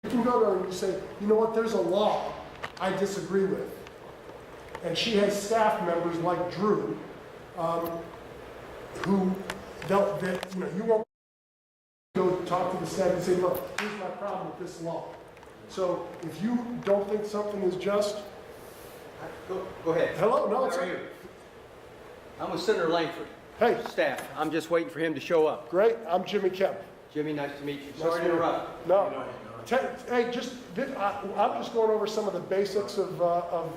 You can go to her and you say, you know what, there's a law I disagree with. And she has staff members like Drew, who you won't go talk to the Senate and say, look, here's my problem with this law. So if you don't think something is just, Go ahead. hello, no, it's How are you? I'm with Senator Langford. Hey, Staff. I'm just waiting for him to show up. great, I'm Jimmy Kemp. Jimmy, nice to meet you. Nice Sorry to to meet you. interrupt. No, hey, I'm just going over some of the basics of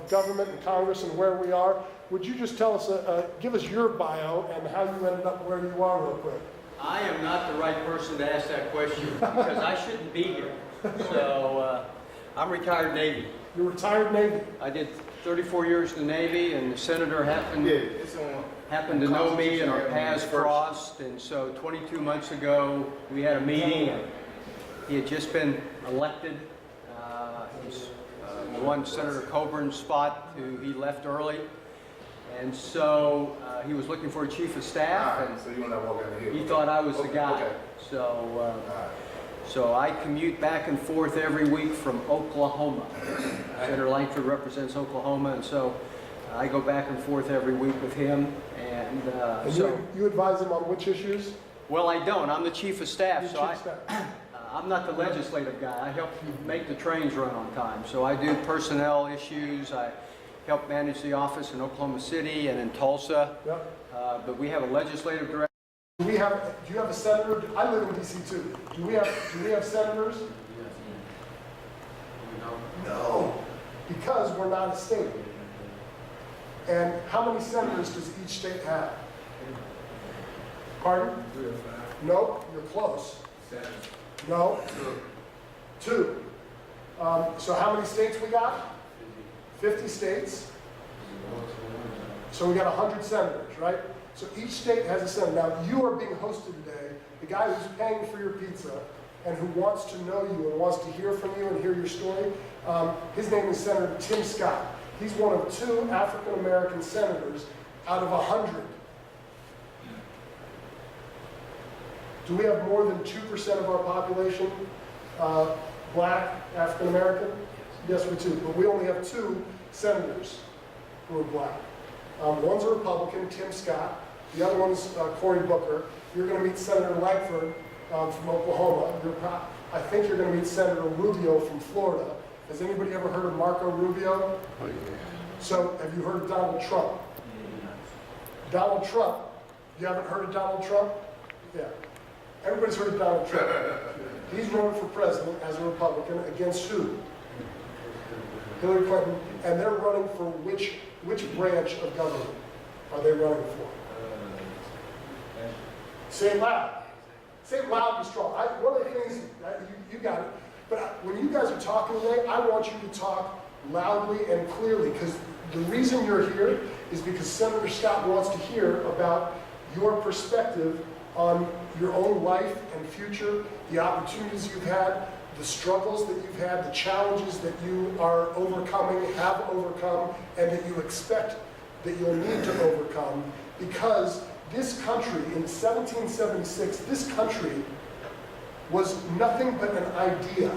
government and Congress and where we are. Would you just tell us, give us your bio and how you ended up where you are real quick? I am not the right person to ask that question because I shouldn't be here. So I'm retired Navy. You're retired Navy. I did 34 years in the Navy, and the senator happened to know me, and our paths crossed. And so 22 months ago, we had a meeting, and he had just been elected. He won Senator Coburn's spot, who he left early. And so he was looking for a chief of staff, and so you want to walk out here. he thought I was the guy. Okay. So I commute back and forth every week from Oklahoma. Senator Langford represents Oklahoma, and so I go back and forth every week with him. And so you advise him on which issues? well, I don't. I'm the chief of staff, You're so chief of staff. I'm not the legislative guy. I help make the trains run on time. So I do personnel issues. I help manage the office in Oklahoma City and in Tulsa. Yep. But we have a legislative director. Do you have a senator? I live in DC too. Do we have senators? No, because we're not a state. And how many senators does each state have? Pardon? 3 or 5. No, you're close. 7. No, 2. So how many states we got? 50 states. So we got 100 senators, right? So each state has a senator. Now you are being hosted today. The guy who's paying for your pizza and who wants to know you and wants to hear from you and hear your story, his name is Senator Tim Scott. He's one of 2 African-American senators out of 100. Do we have more than 2% of our population black, African-American? Yes, we do. But we only have 2 senators who are black. One's a Republican, Tim Scott. The other one's Cory Booker. You're going to meet Senator Langford from Oklahoma. I think you're going to meet Senator Rubio from Florida. Has anybody ever heard of Marco Rubio? Oh, yeah. So have you heard of Donald Trump? Donald Trump. You haven't heard of Donald Trump? Yeah. Everybody's heard of Donald Trump. He's running for president as a Republican against who? Hillary Clinton. And they're running for which branch of government are they running for? Say it loud. Say it loud and strong. One of the things, you got it, but when you guys are talking today, I want you to talk loudly and clearly, because the reason you're here is because Senator Scott wants to hear about your perspective on your own life and future, the opportunities you've had, the struggles that you've had, the challenges that you are overcoming, have overcome, and that you expect that you'll need to overcome, because this country, in 1776, this country was nothing but an idea.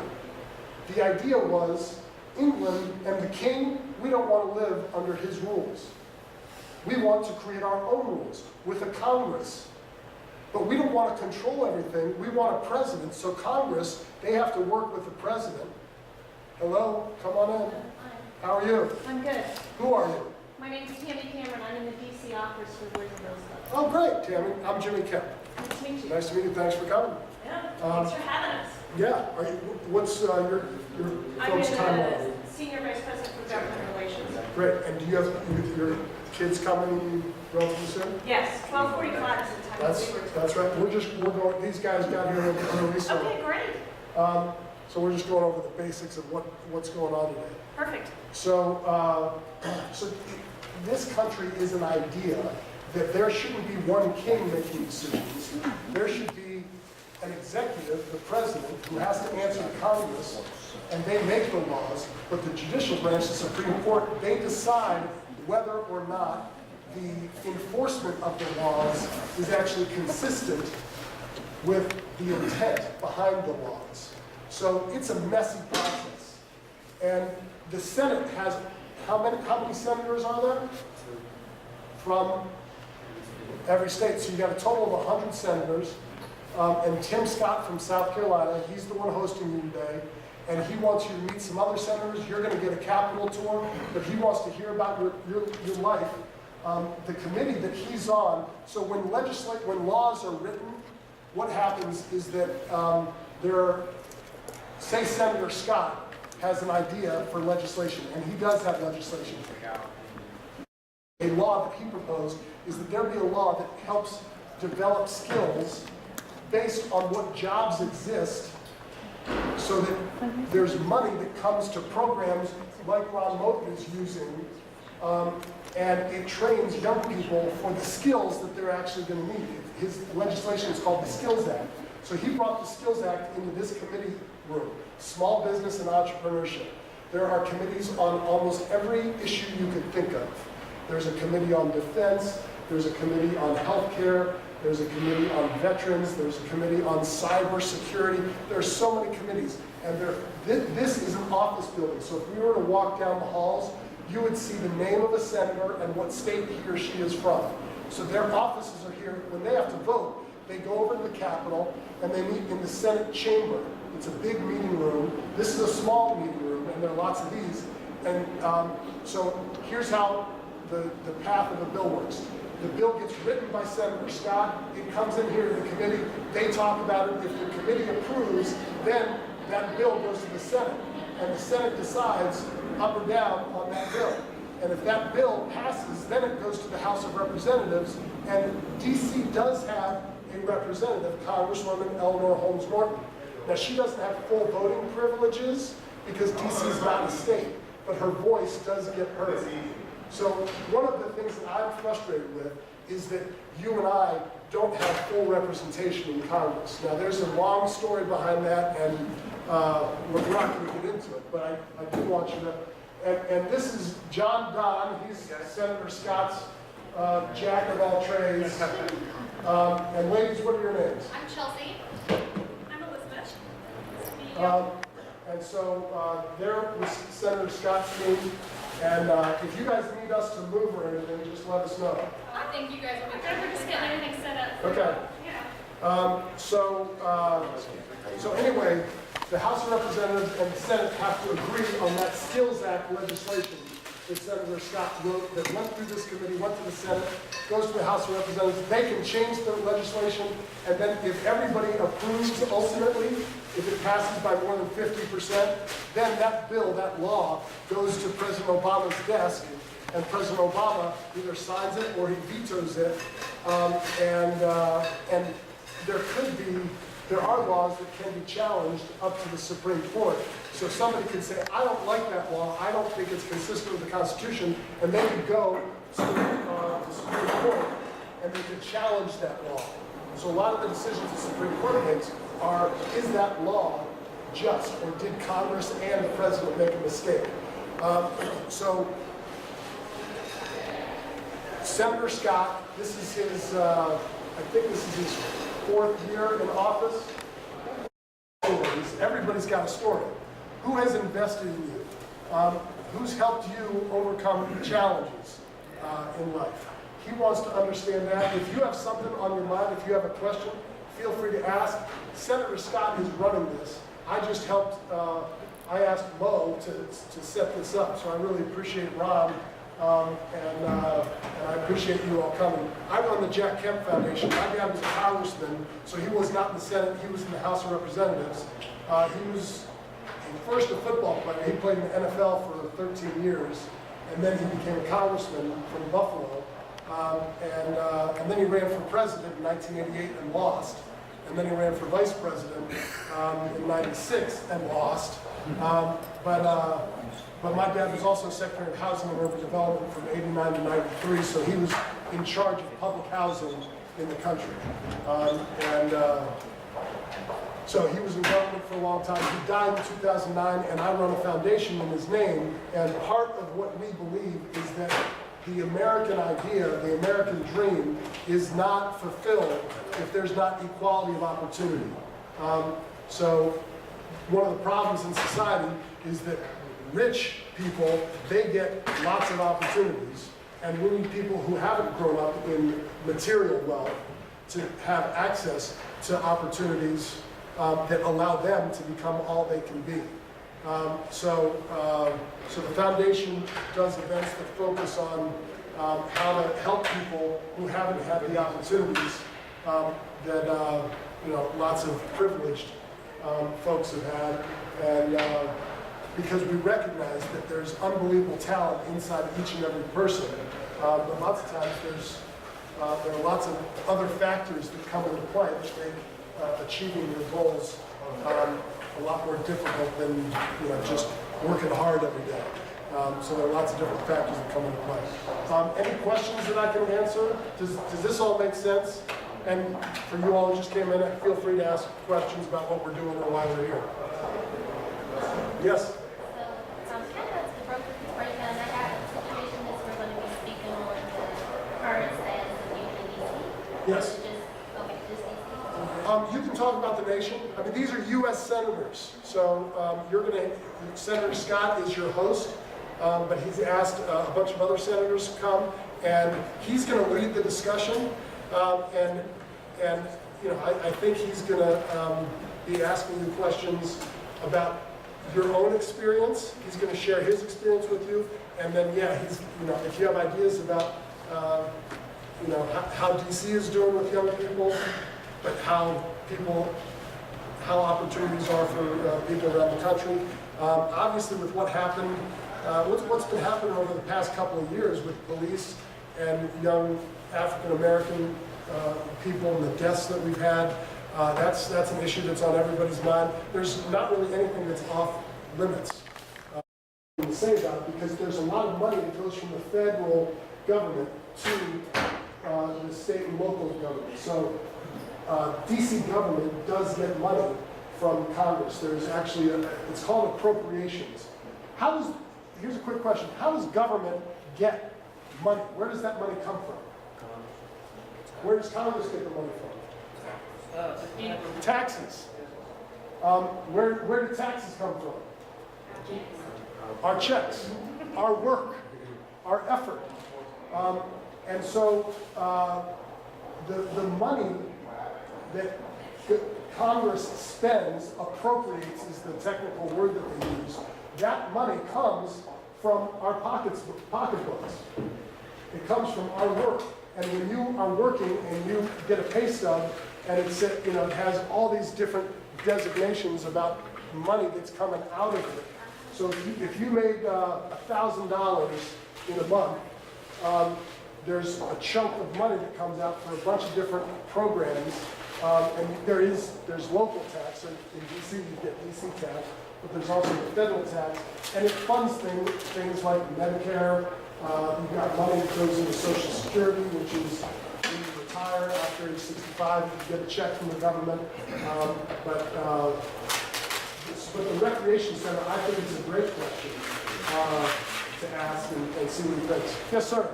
The idea was England and the king, we don't want to live under his rules. We want to create our own rules with a Congress. But we don't want to control everything. We want a president. So Congress, they have to work with the president. Hello, come on in. Hi. How are you? I'm good. Who are you? My name is Tammy Cameron. I'm in the DC office for Boys and Girls Club. Oh, great, Tammy. I'm Jimmy Kemp. Nice to meet you. Nice to meet you. Thanks for coming. Yeah, thanks for having us. Yeah. What's your I'm folks' timeline? the Senior Vice President for Government Relations. Great. And do you have your kids coming relatively soon? Yes, 12:45 is the time we were. That's right. We're going. These guys got here early, so Okay, great. so we're just going over the basics of what's going on today. Perfect. So this country is an idea that there shouldn't be one king making decisions. There should be an executive, the president, who has to answer to Congress, and they make the laws, but the judicial branch, the Supreme Court, they decide whether or not the enforcement of the laws is actually consistent with the intent behind the laws. So it's a messy process. And the Senate has, how many senators are there? From every state. So you got a total of 100 senators. And Tim Scott from South Carolina, he's the one hosting you today. And he wants you to meet some other senators. You're going to get a Capitol tour, but he wants to hear about your life. The committee that he's on, so when laws are written, what happens is that say Senator Scott has an idea for legislation, and he does have legislation. A law that he proposed is that there be a law that helps develop skills based on what jobs exist, so that there's money that comes to programs like Ron Moat is using, and it trains young people for the skills that they're actually going to need. His legislation is called the Skills Act. So he brought the Skills Act into this committee room, small business and entrepreneurship. There are committees on almost every issue you could think of. There's a committee on defense, there's a committee on healthcare, there's a committee on veterans, there's a committee on cybersecurity. There are so many committees, and this is an office building. So if we were to walk down the halls, you would see the name of a senator and what state he or she is from. So their offices are here. When they have to vote, they go over to the Capitol and they meet in the Senate chamber. It's a big meeting room. This is a small meeting room, and there are lots of these. And so here's how the path of a bill works. The bill gets written by Senator Scott. It comes in here to the committee. They talk about it. If the committee approves, then that bill goes to the Senate. And the Senate decides up or down on that bill. And if that bill passes, then it goes to the House of Representatives. And DC does have a representative, Congresswoman Eleanor Holmes Norton. Now, she doesn't have full voting privileges because DC is not a state, but her voice does get heard. So one of the things that I'm frustrated with is that you and I don't have full representation in Congress. Now, there's a long story behind that, and we're not going to get into it, but I do want you to. And this is John Donne. He's Senator Scott's jack of all trades. And ladies, what are your names? I'm Chelsea. I'm Elizabeth. And so there was Senator Scott's team. And if you guys need us to move or anything, just let us know. I think you guys will be good. We're just getting everything set up. Okay. Yeah. So anyway, the House of Representatives and the Senate have to agree on that Skills Act legislation that Senator Scott wrote that went through this committee, went to the Senate, goes to the House of Representatives. They can change the legislation, and then if everybody approves ultimately, if it passes by more than 50%, then that bill, that law, goes to President Obama's desk, and President Obama either signs it or he vetoes it. And there are laws that can be challenged up to the Supreme Court. So somebody could say, I don't like that law, I don't think it's consistent with the Constitution, and they could go to the Supreme Court and they could challenge that law. So a lot of the decisions the Supreme Court makes are, is that law just, or did Congress and the President make a mistake? So Senator Scott, this is his, I think this is his 4th year in office. Everybody's got a story. Who has invested in you? Who's helped you overcome challenges in life? He wants to understand that. If you have something on your mind, if you have a question, feel free to ask. Senator Scott is running this. I just helped, I asked Mo to set this up, so I really appreciate Ron, and I appreciate you all coming. I run the Jack Kemp Foundation. My dad was a congressman, so he was not in the Senate, he was in the House of Representatives. He was first a football player. He played in the NFL for 13 years, and then he became a congressman from Buffalo. And then he ran for president in 1988 and lost. And then he ran for vice president in 96 and lost. But my dad was also Secretary of Housing and Urban Development from 89 to 93, so he was in charge of public housing in the country. So he was in government for a long time. He died in 2009, and I run a foundation in his name. And part of what we believe is that the American idea, the American dream, is not fulfilled if there's not equality of opportunity. So one of the problems in society is that rich people, they get lots of opportunities, and we need people who haven't grown up in material wealth to have access to opportunities that allow them to become all they can be. So the foundation does events that focus on how to help people who haven't had the opportunities that lots of privileged folks have had, and because we recognize that there's unbelievable talent inside each and every person, but lots of times there are lots of other factors that come into play that make achieving your goals a lot more difficult than just working hard every day. So there are lots of different factors that come into play. Any questions that I can answer? Does this all make sense? And for you all who just came in, feel free to ask questions about what we're doing or why we're here. Yes? So, kind of the broker breakdown, I got a situation that we're going to be speaking on the current status of youth in DC. Yes. Just DC. You can talk about the nation. I mean, these are U.S. senators. So Senator Scott is your host, but he's asked a bunch of other senators to come, and he's going to lead the discussion. I think he's going to be asking you questions about your own experience. He's going to share his experience with you, and then if you have ideas about how DC is doing with young people, but how opportunities are for people around the country. Obviously, with what happened, what's been happening over the past couple of years with police and young African American people and the deaths that we've had, that's an issue that's on everybody's mind. There's not really anything that's off limits to say about it, because there's a lot of money that goes from the federal government to the state and local government. So DC government does get money from Congress. There's actually it's called appropriations. Here's a quick question. How does government get money? Where does that money come from? Where does Congress get the money from? Taxes. Where do taxes come from? Our checks, our work, our effort. And so the money that Congress spends, appropriates is the technical word that they use, that money comes from our pocketbooks. It comes from our work. And when you are working and you get a pay stub and it has all these different designations about money that's coming out of it. So if you made $1,000 in a month, there's a chunk of money that comes out for a bunch of different programs. And there's local tax. So in DC you get DC tax, but there's also the federal tax, and it funds things like Medicare. You've got money that goes into Social Security, which is when you retire after age 65, you get a check from the government. But the recreation center, I think it's a great question to ask and see what he thinks. Yes, sir.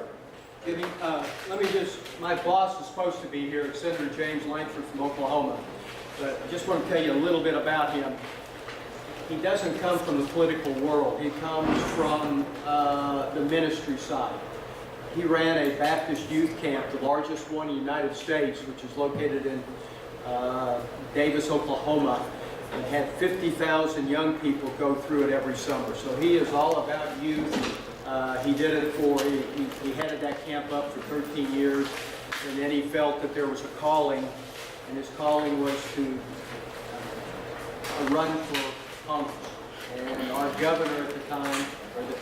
My boss is supposed to be here, Senator James Langford from Oklahoma, but I just want to tell you a little bit about him. He doesn't come from the political world. He comes from the ministry side. He ran a Baptist youth camp, the largest one in the United States, which is located in Davis, Oklahoma, and had 50,000 young people go through it every summer. So he is all about youth. He did it he headed that camp up for 13 years, and then he felt that there was a calling, and his calling was to run for Congress. And our governor at the time, or the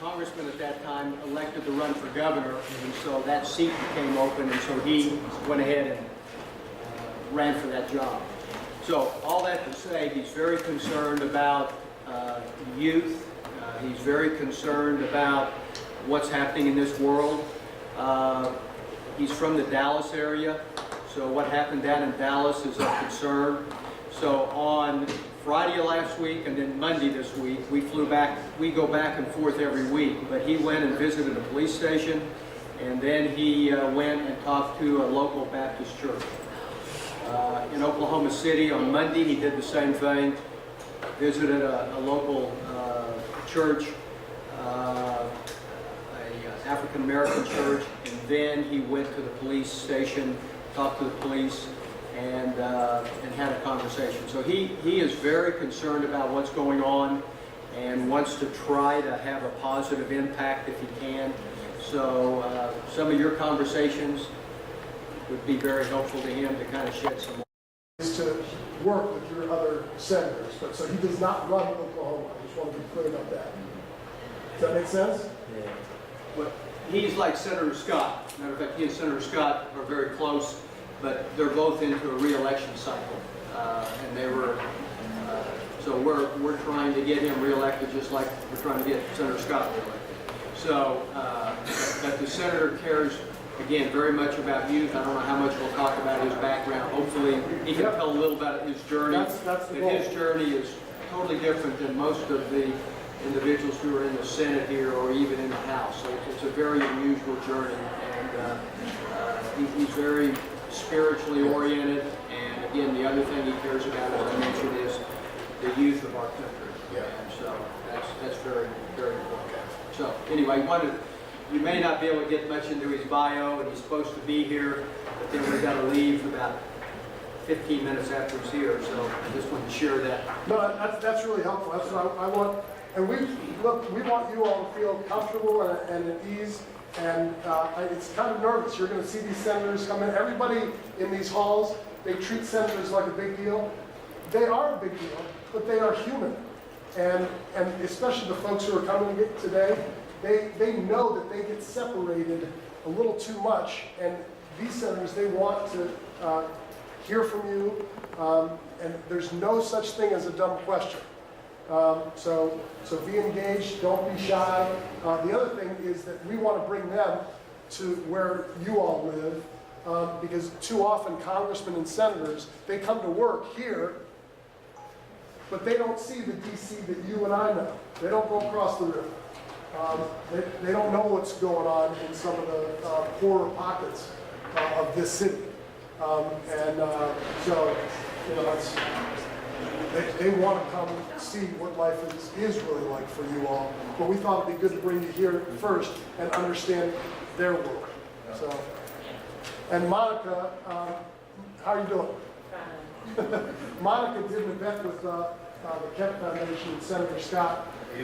congressman at that time, elected to run for governor, and so that seat became open, and so he went ahead and ran for that job. So all that to say, he's very concerned about youth. He's very concerned about what's happening in this world. He's from the Dallas area, so what happened down in Dallas is of concern. So on Friday last week and then Monday this week, we flew back. We go back and forth every week, but he went and visited a police station, and then he went and talked to a local Baptist church. in Oklahoma City on Monday. He did the same thing, visited a local church, an African-American church, and then he went to the police station, talked to the police, and had a conversation. So he is very concerned about what's going on and wants to try to have a positive impact if he can. So some of your conversations would be very helpful to him to kind of shed some light. Is to work with your other senators, but so he does not run Oklahoma. I just want to be clear about that. Does that make sense? Yeah. But he's like Senator Scott. Matter of fact, he and Senator Scott are very close, but they're both into a re-election cycle, and they were. So we're trying to get him reelected, just like we're trying to get Senator Scott reelected. So, but the senator cares, again, very much about youth. I don't know how much we'll talk about his background. Hopefully, he can tell a little about his journey. That's the But goal. his journey is totally different than most of the individuals who are in the Senate here or even in the House. So it's a very unusual journey, and he's very spiritually oriented. And again, the other thing he cares about, as I mentioned, is the youth of our country. Yeah. And so that's very, very important. So anyway, you may not be able to get much into his bio, and he's supposed to be here, but then we've got to leave about 15 minutes after he's here. So I just wanted to share that. No, that's really helpful. That's what I want. And we want you all to feel comfortable and at ease. And it's kind of nervous. You're going to see these senators come in. Everybody in these halls, they treat senators like a big deal. They are a big deal, but they are human. And especially the folks who are coming today, they know that they get separated a little too much. And these senators, they want to hear from you. And there's no such thing as a dumb question. So be engaged, don't be shy. The other thing is that we want to bring them to where you all live, because too often congressmen and senators, they come to work here, but they don't see the DC that you and I know. They don't go across the river. They don't know what's going on in some of the poorer pockets of this city. So, you know, they want to come see what life is really like for you all. But we thought it'd be good to bring you here first and understand their work. So, and Monica, how are you doing? Monica did an event with the Kemp Foundation and Senator Scott. Hey,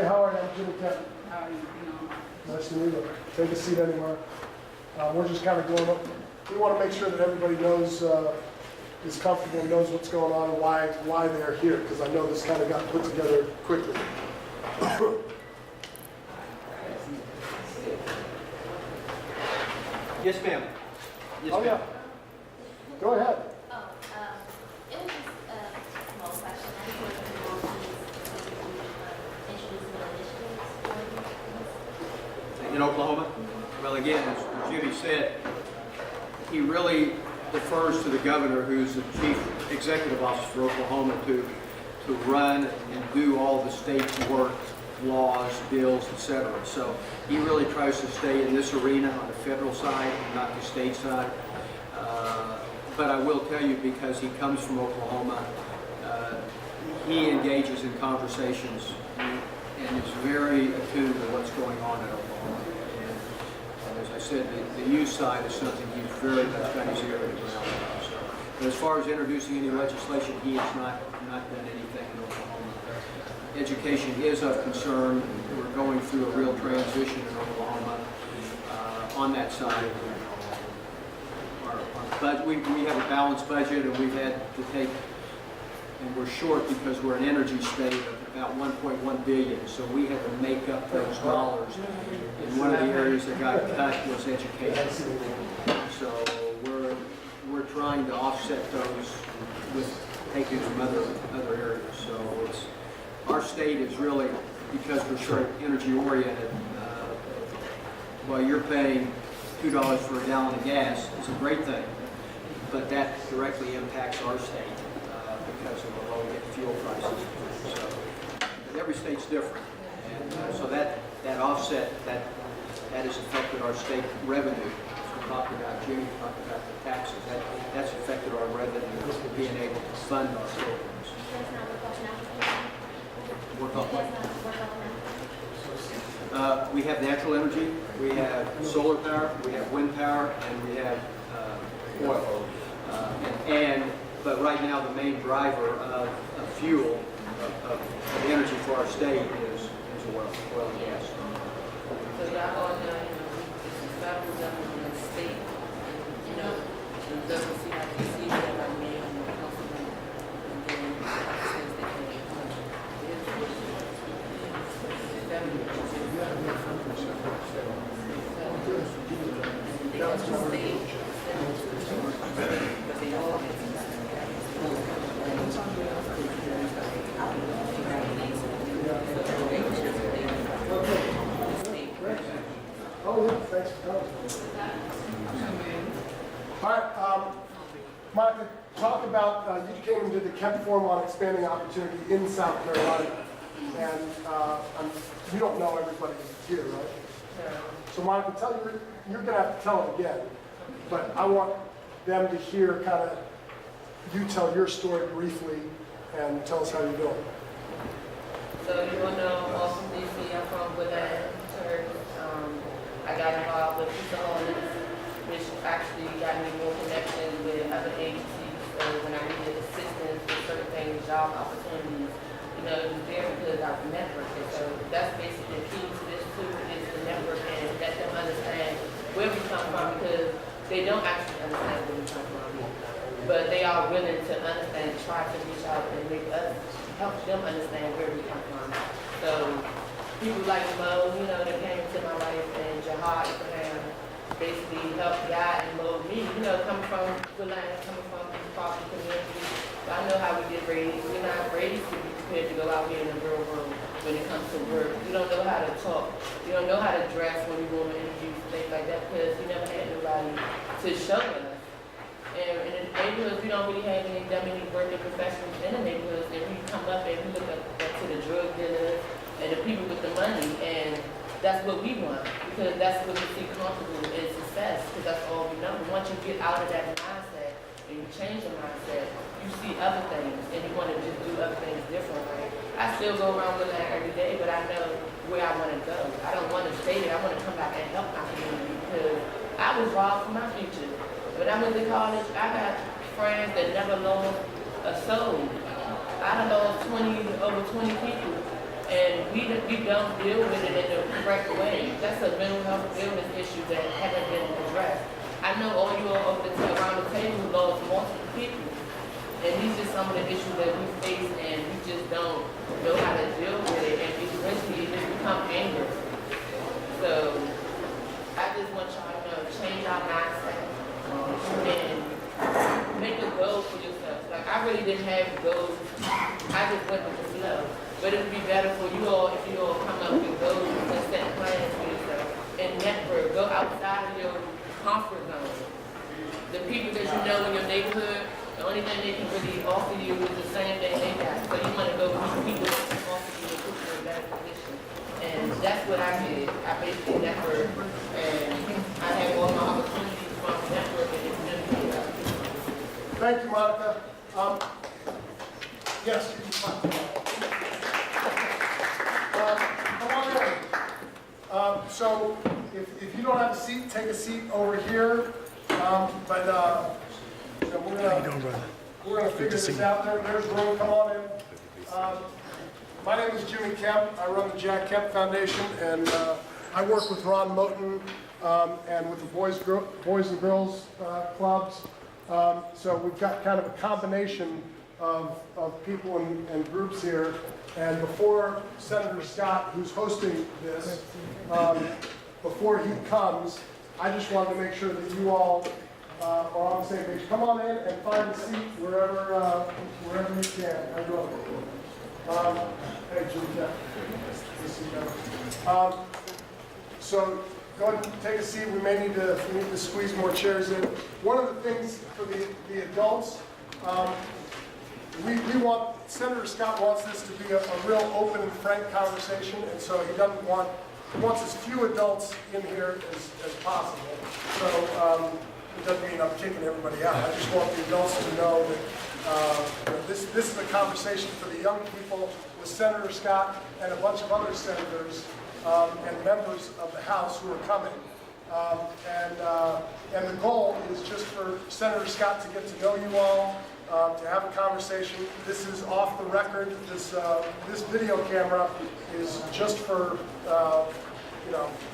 how are you? I'm Jimmy Kemp. How are you? Nice to meet you. Take a seat anywhere. We're just kind of going up. We want to make sure that everybody knows, is comfortable and knows what's going on and why they're here, because I know this kind of got put together quickly. Yes, ma'am. Yes, Oh, ma'am. yeah. Go ahead. It was just a small question. I just wanted to know if introduce new initiatives. In Oklahoma? Well, again, as Jimmy said, he really defers to the governor, who's the chief executive officer for Oklahoma, to run and do all the state's work, laws, bills, etc. So he really tries to stay in this arena on the federal side, not the state side. But I will tell you, because he comes from Oklahoma, he engages in conversations and is very attuned to what's going on in Oklahoma. And as I said, the youth side is something he's very much got his ear to the ground on. So, but as far as introducing any legislation, he has not done anything in Oklahoma. Education is of concern. We're going through a real transition in Oklahoma on that side. But we have a balanced budget, and we've had to take, and we're short because we're an energy state of about $1.1 billion. So we had to make up those dollars. And one of the areas that got cut was education. So we're trying to offset those with taking from other areas. So our state is really, because we're so energy oriented, while you're paying $2 for a gallon of gas, it's a great thing. But that directly impacts our state because of the low fuel prices. So, but every state's different, and so that offset that has affected our state revenue. So talked about, Jimmy talked about the taxes. That's affected our revenue, being able to fund our programs. Does not work off natural. Work off what? Does not work off natural. We have natural energy, we have solar power, we have wind power, and we have oil. But right now, the main driver of fuel, of energy for our state is oil and gas. So y'all all know, it's the federal government and the state, it doesn't seem like they see that right now, and then like I said, they can't get money. It is what it is. The federal they got the state, but they all get Oh, yeah, thanks for coming. All right, Monica, talk about, you came and did the Kemp Forum on expanding opportunity in South Carolina. And you don't know everybody here, right? So Monica, you're going to have to tell them again, but I want them to hear kind of, you tell your story briefly and tell us how you're doing. So you want to know, I'm also from DC, I'm from Woodland, Church. I got involved with Pizza Owners, which actually got me more connections with other agencies. So when I needed assistance with certain things, job opportunities, it was there because I was networking. So that's basically the key to this too, is the network and let them understand where we come from, because they don't actually understand where we come from. But they are willing to understand, try to reach out and make us, help them understand where we come from. So people like Mo, that came into my life, and Jihad Abraham basically helped guide and mold me, coming from Woodland, coming from the poverty community. So I know how we get raised. We're not raised to be prepared to go out here in the real world when it comes to work. You don't know how to talk. You don't know how to dress when you go to interviews and things like that, because you never had nobody to show us. And in the neighborhoods, we don't really have that many working professionals in the neighborhoods. And we come up and we look up to the drug dealers and the people with the money, and that's what we want, because that's what we see comfortable in success, because that's all we know. But once you get out of that mindset and you change your mindset, you see other things and you want to just do other things differently. I still go around with that every day, but I know where I want to go. I don't want to stay there. I want to come back and help my community, because I was robbed for my future. When I went to college, I got friends that never lost a soul. I done lost over 20 people, and we don't deal with it in the correct way. That's a mental health illness issue that haven't been addressed. I know all you all around the table lost multiple people, and these are some of the issues that we face, and we just don't know how to deal with it, and eventually it just becomes anger. So I just want y'all to change our mindset. And make a goal for yourself. Like, I really didn't have goals. I just went with the flow. But it would be better for you all if you all come up with goals and set plans for yourself. And network. Go outside of your comfort zone. The people that you know in your neighborhood, the only thing they can really offer you is the same thing they got. So you want to go with people that can offer you and put you in a better position. And that's what I did. I basically networked. And I had all my opportunities. Thank you, Monica. Yes, you can come on in. So if you don't have a seat, take a seat over here. We're gonna figure this out. There's room. Come on in. My name is Jimmy Kemp. I run the Jack Kemp Foundation, and I work with Ron Moten and with the Boys and Girls Clubs. So we've got kind of a combination of people and groups here. And before Senator Scott, who's hosting this, before he comes, I just wanted to make sure that you all are on the same page. Come on in and find a seat wherever you can. How you doing? Hey, Jim. Good to see you. So go ahead and take a seat. We need to squeeze more chairs in. One of the things for the adults, we want, Senator Scott wants this to be a real open and frank conversation, and so he doesn't want wants as few adults in here as possible. So it doesn't mean I'm kicking everybody out. I just want the adults to know that this is a conversation for the young people with Senator Scott and a bunch of other senators and members of the House who are coming. And the goal is just for Senator Scott to get to know you all, to have a conversation. This is off the record. This video camera is just for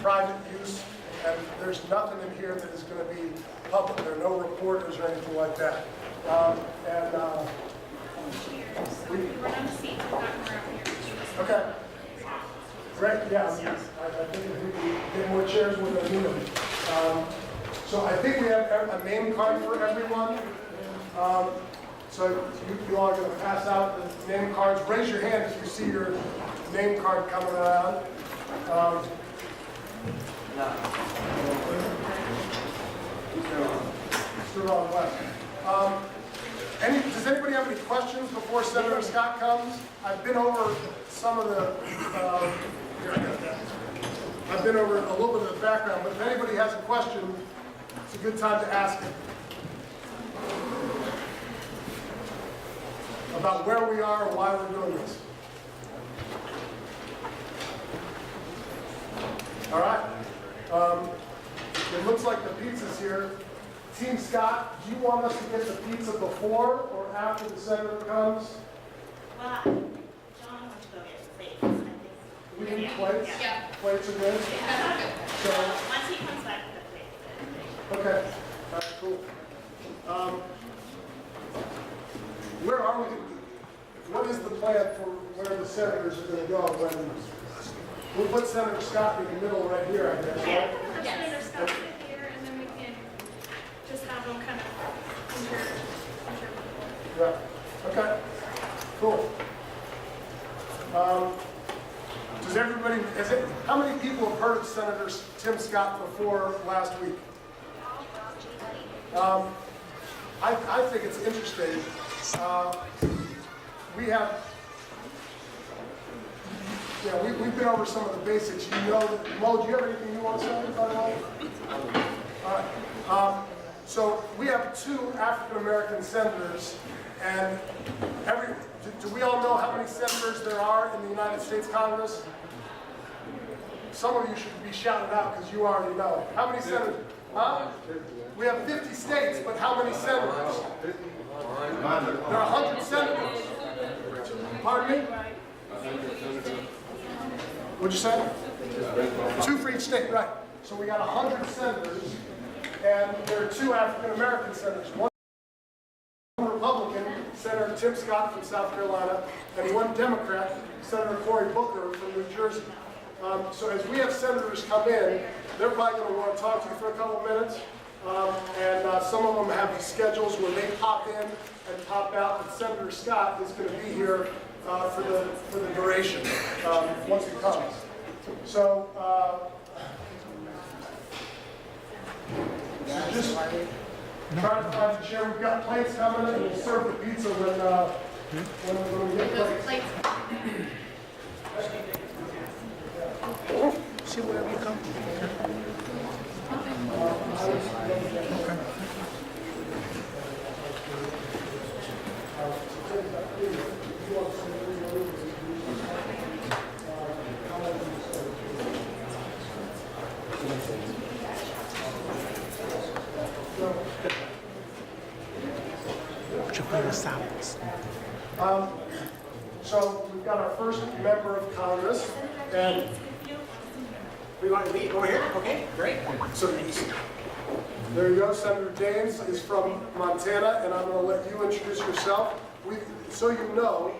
private use, and there's nothing in here that is going to be public. There are no reporters or anything like that. We run out of seats, we're not around here. Okay. Great, yeah. I think if we can get more chairs, we're going to need them. So I think we have a name card for everyone. So you all are going to pass out the name cards. Raise your hand if you see your name card coming around. Mr. Ron West. Does anybody have any questions before Senator Scott comes? I've been over some of the, I've been over a little bit of the background, but if anybody has a question, it's a good time to ask it. About where we are and why we're doing this. All right. It looks like the pizza's here. Team Scott, do you want us to get the pizza before or after the senator comes? Well, John wants to go get plates, I think. We need plates? Yeah. Plates are good? Yeah. So, Once he comes back with the plates. okay. All right, cool. Where are we? What is the plan for where the senators are going to go when we'll put Senator Scott in the middle right here, I guess, right? Have Senator Scott sit here, and then we can just have them kind of Yeah. Okay. Cool. Does everybody, how many people have heard of Senator Tim Scott before last week? I think it's interesting. We have, we've been over some of the basics. You know, Mo, do you have anything you want to say, by the way? All right. So we have 2 African-American senators, and do we all know how many senators there are in the United States Congress? Some of you should be shouting out because you already know. How many senators? Huh? We have 50 states, but how many senators? There are 100 senators. Pardon me? What'd you say? 2 for each state, right. So we got 100 senators, and there are 2 African-American senators. One Republican, Senator Tim Scott from South Carolina, and 1 Democrat, Senator Cory Booker from New Jersey. So as we have senators come in, they're probably going to want to talk to you for a couple minutes. And some of them have schedules where they pop in and pop out, but Senator Scott is going to be here for the duration once he comes. So just try to find a chair. We've got plates coming, and we'll serve the pizza when we get those plates. plates. See wherever you come. Put your finger silence. So we've got our first member of Congress, and We want to leave over here? Okay, great. so there you go. Senator Daines is from Montana, and I'm going to let you introduce yourself. So you know,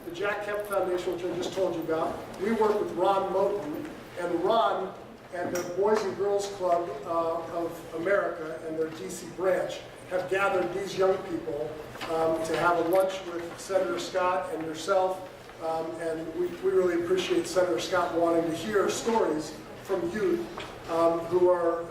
the Jack Kemp Foundation, which I just told you about, we work with Ron Moten, and Ron and the Boys and Girls Club of America and their DC branch have gathered these young people to have a lunch with Senator Scott and yourself, and we really appreciate Senator Scott wanting to hear stories from youth who are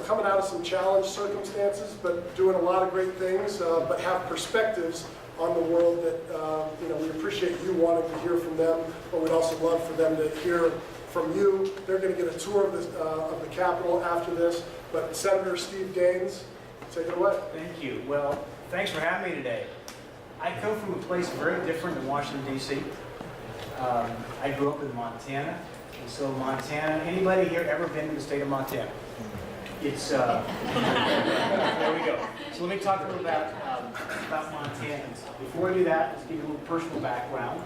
coming out of some challenged circumstances, but doing a lot of great things, but have perspectives on the world that we appreciate you wanting to hear from them, but we'd also love for them to hear from you. They're going to get a tour of the Capitol after this. But Senator Steve Gaines, take it away. Thank you. Well, thanks for having me today. I come from a place very different than Washington, D.C. I grew up in Montana. And so Montana, anybody here ever been to the state of Montana? It's, there we go. So let me talk a little about Montanans. Before I do that, let's give you a little personal background.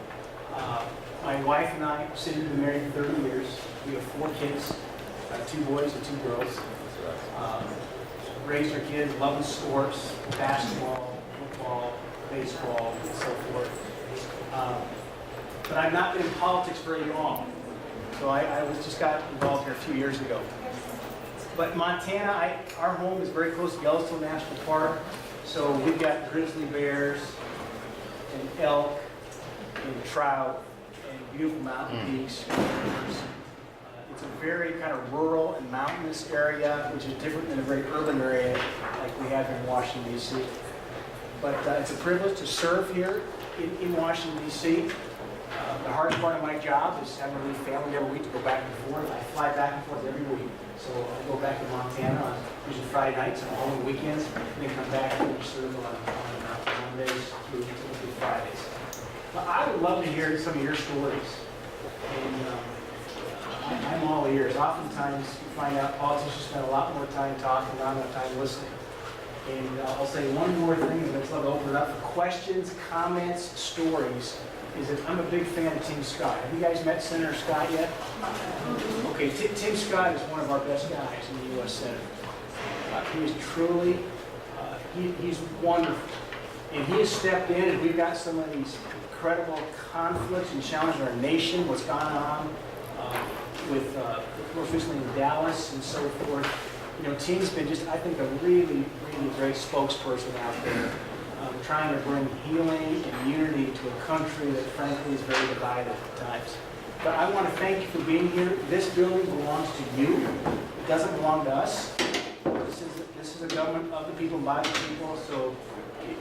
My wife and I, Cindy, have been married for 30 years. We have 4 kids, 2 boys and 2 girls. Raised our kids, loving sports, basketball, football, baseball, and so forth. But I've not been in politics very long. So I just got involved here a few years ago. But Montana, our home is very close to Yellowstone National Park. So we've got grizzly bears and elk and trout and beautiful mountain peaks and rivers. It's a very kind of rural and mountainous area, which is different than a very urban area like we have here in Washington, D.C. But it's a privilege to serve here in Washington, D.C. The hardest part of my job is having to leave family every week to go back and forth. I fly back and forth every week. So I go back to Montana on usually Friday nights and home on weekends, and then come back and serve on Mondays through Fridays. But I would love to hear some of your stories. And I'm all ears. Oftentimes you find out politicians spend a lot more time talking, not enough time listening. And I'll say one more thing, and let's love to open it up for questions, comments, stories. Is that I'm a big fan of Tim Scott. Have you guys met Senator Scott yet? Okay, Tim Scott is one of our best guys in the U.S. Senate. He is truly, he's wonderful. And he has stepped in, and we've got some of these incredible conflicts and challenges in our nation, what's gone on with most recently in Dallas and so forth. You know, Tim's been just, I think, a really, really great spokesperson out there. Trying to bring healing and unity to a country that frankly is very divided at times. But I want to thank you for being here. This building belongs to you. It doesn't belong to us. This is a government of the people, by the people. So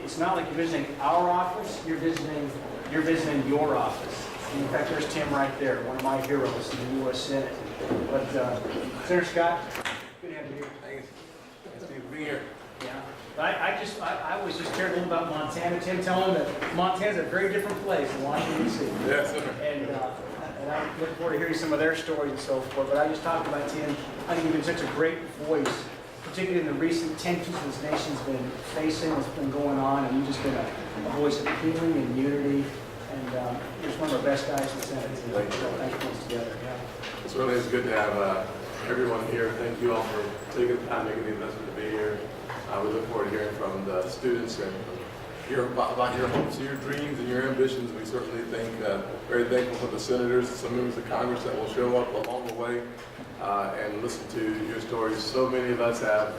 it's not like you're visiting our office. You're visiting your office. And in fact, there's Tim right there, one of my heroes in the U.S. Senate. But Senator Scott, good to have you here. Thanks. Nice to be here. Yeah. I was just caring a little about Montana. Tim, tell him that Montana's a very different place than Washington, D.C. Yes, sir. And I look forward to hearing some of their stories and so forth. But I just talked about Tim. I think you've been such a great voice, particularly in the recent tensions this nation's been facing, what's been going on, and you've just been a voice of healing and unity. And you're just one of our best guys in the Senate. Thank you. Thanks for us together. Yeah. Certainly it's good to have everyone here. Thank you all for taking the time, making the investment to be here. We look forward to hearing from the students and hear about your hopes, your dreams, and your ambitions. We certainly think very thankful for the senators and some members of Congress that will show up along the way and listen to your stories. So many of us have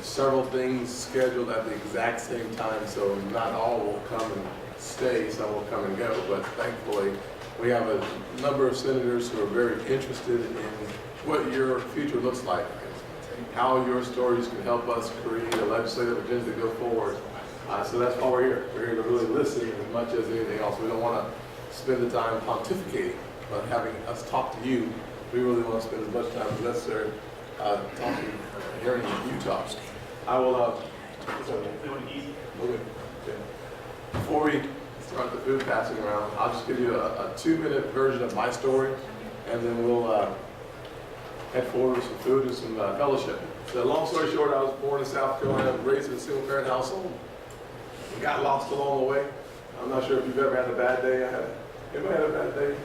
several things scheduled at the exact same time, so not all will come and stay, some will come and go. But thankfully, we have a number of senators who are very interested in what your future looks like, how your stories can help us create a legislative agenda to go forward. So that's why we're here. We're here to really listen as much as anything else. We don't want to spend the time pontificating, but having us talk to you, we really want to spend as much time as necessary talking, hearing you talk. I will, before we start the food passing around, I'll just give you a 2-minute version of my story, and then we'll head forward with some food and some fellowship. So long story short, I was born in South Carolina, raised in a single-parent household. We got lost along the way. I'm not sure if you've ever had a bad day. Anybody had a bad day?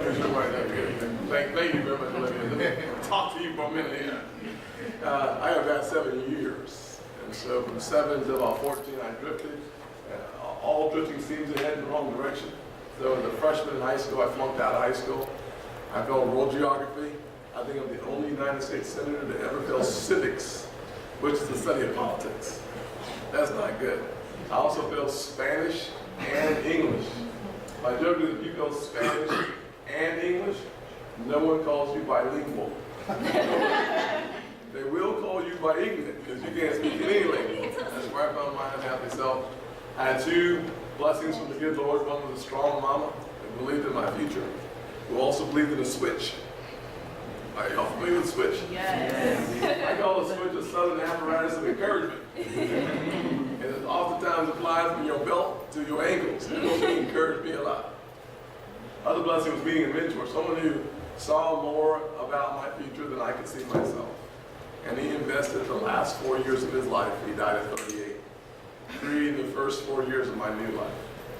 Thank you very much for letting me talk to you for a minute here. I have had 7 years. And so from 7 to about 14, I drifted. All drifting seems to head in the wrong direction. So as a freshman in high school, I flunked out of high school. I failed world geography. I think I'm the only United States senator to ever fail civics, which is the study of politics. That's not good. I also failed Spanish and English. My joke is if you fail Spanish and English, no one calls you bilingual. They will call you by ignorant because you can't speak any language. That's where I found my unhappy self. I had 2 blessings from the good Lord. One was a strong mama who believed in my future. who also believed in a switch. Are y'all familiar with switch? Yes. I call the switch a southern apparatus of encouragement. And it oftentimes applies from your belt to your ankles. He encouraged me a lot. Other blessing was being a mentor, someone who saw more about my future than I could see myself. And he invested the last 4 years of his life. He died at 38. Creating the first 4 years of my new life.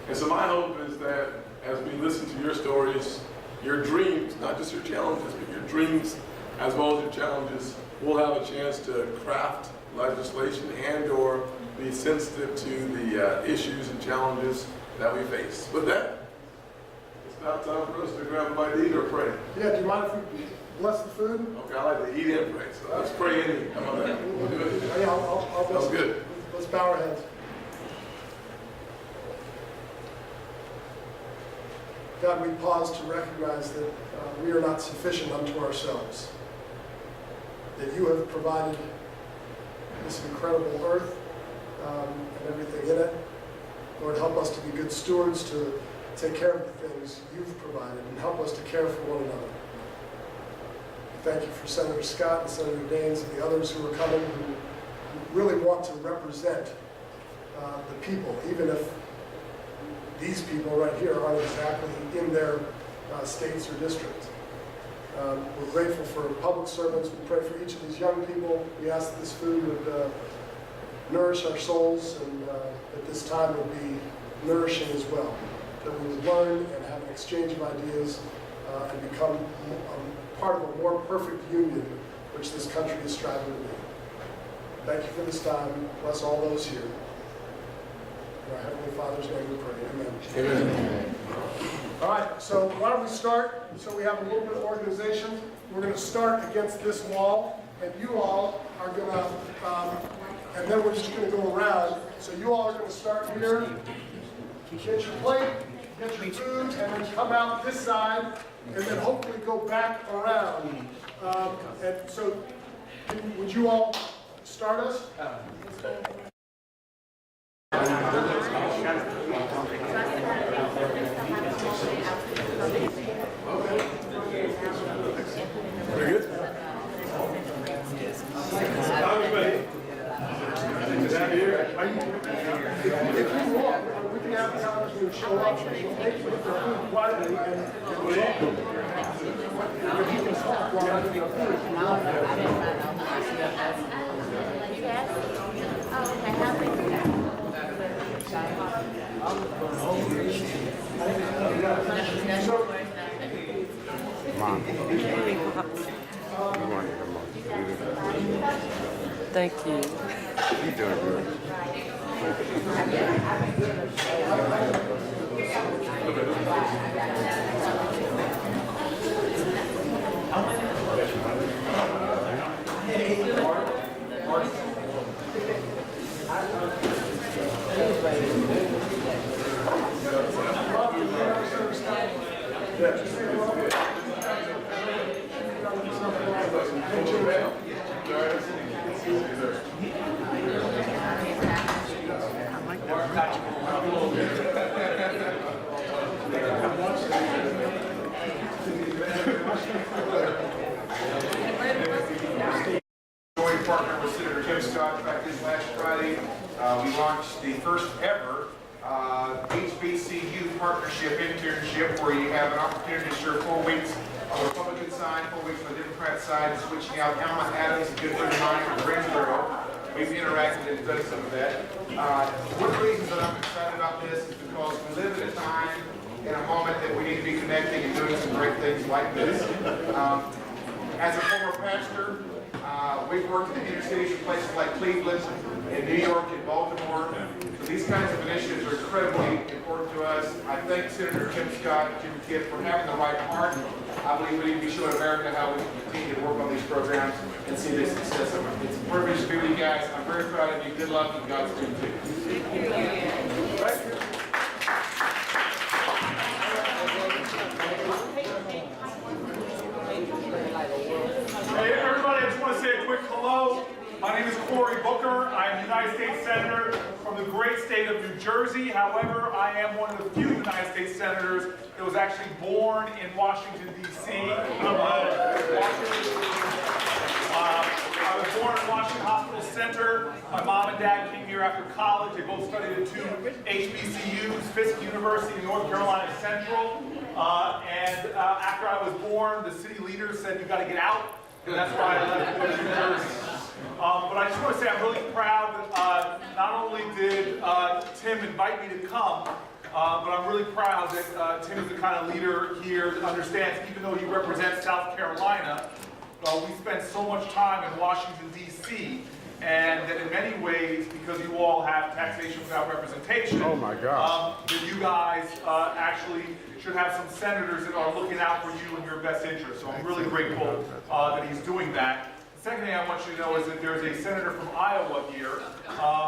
And so my hope is that as we listen to your stories, your dreams, not just your challenges, but your dreams as well as your challenges, we'll have a chance to craft legislation and or be sensitive to the issues and challenges that we face. With that, it's now time for us to grab a bite to eat or pray. Yeah, do you mind if we bless the food? Okay, I like to eat and pray, so let's pray in. How about that? We'll do it. Yeah, I'll bless Sounds it. good. Let's bow our heads. God, we pause to recognize that we are not sufficient unto ourselves. That you have provided this incredible earth and everything in it. Lord, help us to be good stewards to take care of the things you've provided and help us to care for one another. Thank you for Senator Scott and Senator Daines and the others who are coming who really want to represent the people, even if these people right here aren't exactly in their states or districts. We're grateful for public servants. We pray for each of these young people. We ask that this food would nourish our souls and that this time would be nourishing as well. That we would learn and have an exchange of ideas and become part of a more perfect union which this country is striving to be. Thank you for this time. Bless all those here. In our Heavenly Father's name we pray. Amen. Amen. All right, so why don't we start? So we have a little bit of organization. We're going to start against this wall, and you all are going to, and then we're just going to go around. So you all are going to start here. Get your plate, get your food, and then come out this side, and then hopefully go back around. And so, would you all start us? Very good. If you want, we can have the congressman show up and they can put their food quietly and if you can talk while I do Thank you. You're doing good. Joint partner with Senator Kim Scott back this last Friday. We launched the first ever HBCU partnership internship where you have an opportunity to serve 4 weeks on the Republican side, 4 weeks on the Democrat side, switching out Alma Adams, a good friend of mine from Greensboro. We've interacted and done some of that. One of the reasons that I'm excited about this is because we live in a time, in a moment that we need to be connecting and doing some great things like this. As a former pastor, we've worked in inner cities in places like Cleveland, in New York, in Baltimore. So these kinds of initiatives are incredibly important to us. I thank Senator Kim Scott and Jim Kidd for having the right heart. I believe we need to be showing America how we can continue to work on these programs and see the success of them. It's a privilege to be with you guys. I'm very proud of you. Good luck and Godspeed to you. Thank you. Hey everybody, I just want to say a quick hello. My name is Cory Booker. I am a United States Senator from the great state of New Jersey. However, I am one of the few United States Senators that was actually born in Washington, D.C. I was born in Washington Hospital Center. My mom and dad came here after college. They both studied at two HBCUs, Fisk University and North Carolina Central. After I was born, the city leaders said, you got to get out. And that's why I left to go to New Jersey. But I just want to say I'm really proud that not only did Tim invite me to come, but I'm really proud that Tim is the kind of leader here that understands, even though he represents South Carolina, we spend so much time in Washington, D.C., and that in many ways, because you all have taxation without representation, Oh my gosh. that you guys actually should have some senators that are looking out for you and your best interest. So I'm really grateful that he's doing that. The second thing I want you to know is that there's a senator from Iowa here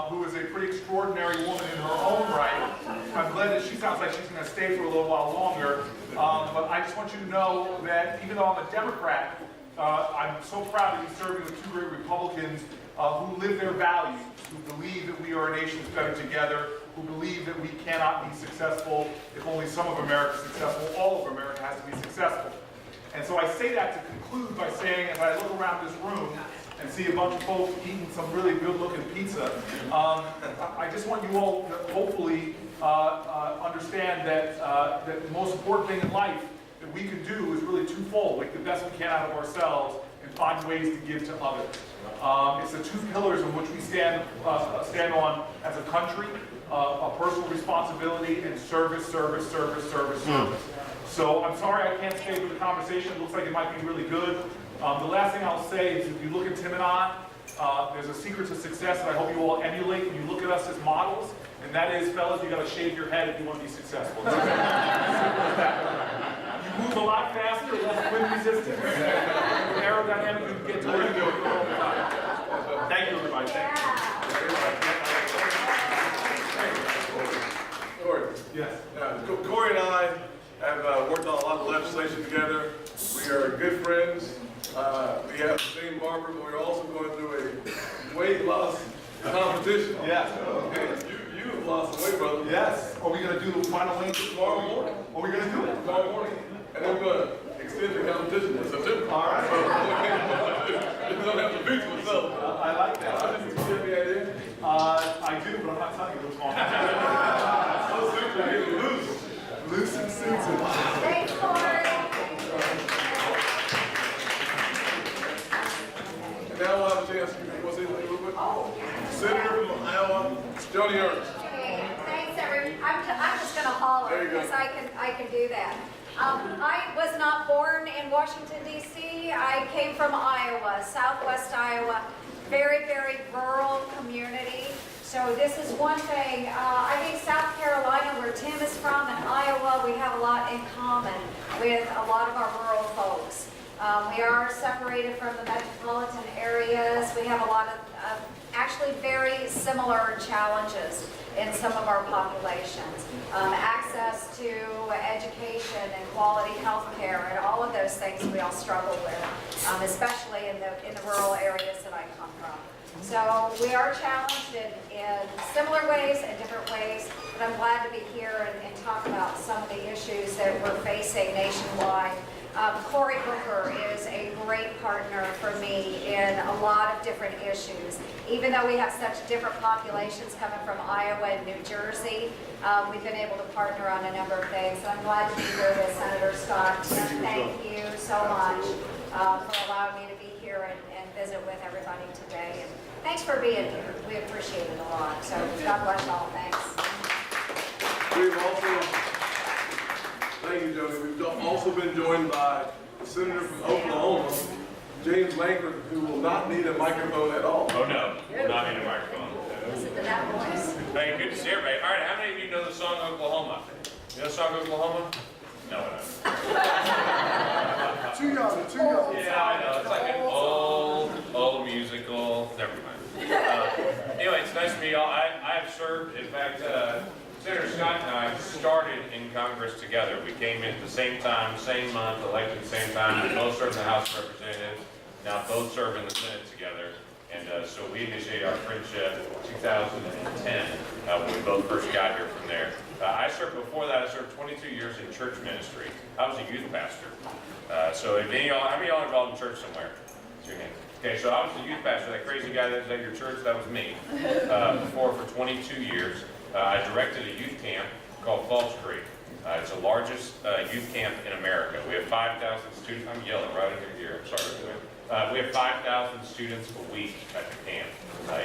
who is a pretty extraordinary woman in her own right. I'm glad that she sounds like she's going to stay for a little while longer. But I just want you to know that even though I'm a Democrat, I'm so proud to be serving with two great Republicans who live their values, who believe that we are a nation that's better together, who believe that we cannot be successful if only some of America is successful. All of America has to be successful. And so I say that to conclude by saying, as I look around this room and see a bunch of folks eating some really good-looking pizza, I just want you all to hopefully understand that that the most important thing in life that we can do is really twofold, make the best we can out of ourselves and find ways to give to others. It's the two pillars on which we stand on as a country, a personal responsibility and service. So I'm sorry I can't stay for the conversation. It looks like it might be really good. The last thing I'll say is if you look at Tim and I, there's a secret to success that I hope you all emulate when you look at us as models, and that is, fellas, you got to shave your head if you want to be successful. Simple as that. You move a lot faster, less wind resistance. Aerodynamic, you can get to where you go all the time. Thank you, everybody. Thank you. Corey. Yes. Corey and I have worked on a lot of legislation together. We are good friends. We have the same barber, but we're also going through a weight loss competition. Yes. You have lost some weight, brother. Yes. Are we going to do the final link Tomorrow morning. Are we going to do it? Tomorrow morning. And then we're going to extend the competition to September. All right. You don't have to beat yourself. I like that. You have any idea? I do, but I'm not telling you what's going on. So super, you're getting loose. Loose and Susan. Thanks, Corey. And now we'll have a chance to say a little bit. Senator from Iowa, Joni Ernst. Okay, thanks, everyone. I'm just going to holler There you go. because I can do that. I was not born in Washington, D.C. I came from Iowa, southwest Iowa, very, very rural community. So this is one thing. I think South Carolina, where Tim is from, and Iowa, we have a lot in common with a lot of our rural folks. We are separated from the metropolitan areas. We have a lot of actually very similar challenges in some of our populations. Access to education and quality health care and all of those things we all struggle with, especially in the rural areas that I come from. So we are challenged in similar ways and different ways, but I'm glad to be here and talk about some of the issues that we're facing nationwide. Cory Booker is a great partner for me in a lot of different issues. Even though we have such different populations coming from Iowa and New Jersey, we've been able to partner on a number of things. And I'm glad to be here with Senator Scott. Thank you so much for allowing me to be here and visit with everybody today. And thanks for being here. We appreciate it a lot. So God bless all. Thanks. We've also, thank you, Joni. We've also been joined by the Senator from Oklahoma, James Lankford, who will not need a microphone at all. Oh no, will not need a microphone. Listen to that voice. Hey, good to see everybody. All right, how many of you know the song Oklahoma? You know the song Oklahoma? No, I don't. Too young. Yeah, I know. It's like an old musical. Never mind. Anyway, it's nice to meet y'all. I have served, in fact, Senator Scott and I started in Congress together. We came in at the same time, same month, elected at the same time. We both served in the House of Representatives. Now both serve in the Senate together. And so we initiated our friendship in 2010. when we both first got here from there. Before that, I served 22 years in church ministry. I was a youth pastor. So if any of y'all, how many of y'all involved in church somewhere? What's your name? Okay, so I was the youth pastor. That crazy guy that was at your church, that was me. For 22 years. I directed a youth camp called Falls Creek. It's the largest youth camp in America. We have 5,000 students. I'm yelling right under here. I'm sorry. We have 5,000 students a week at the camp.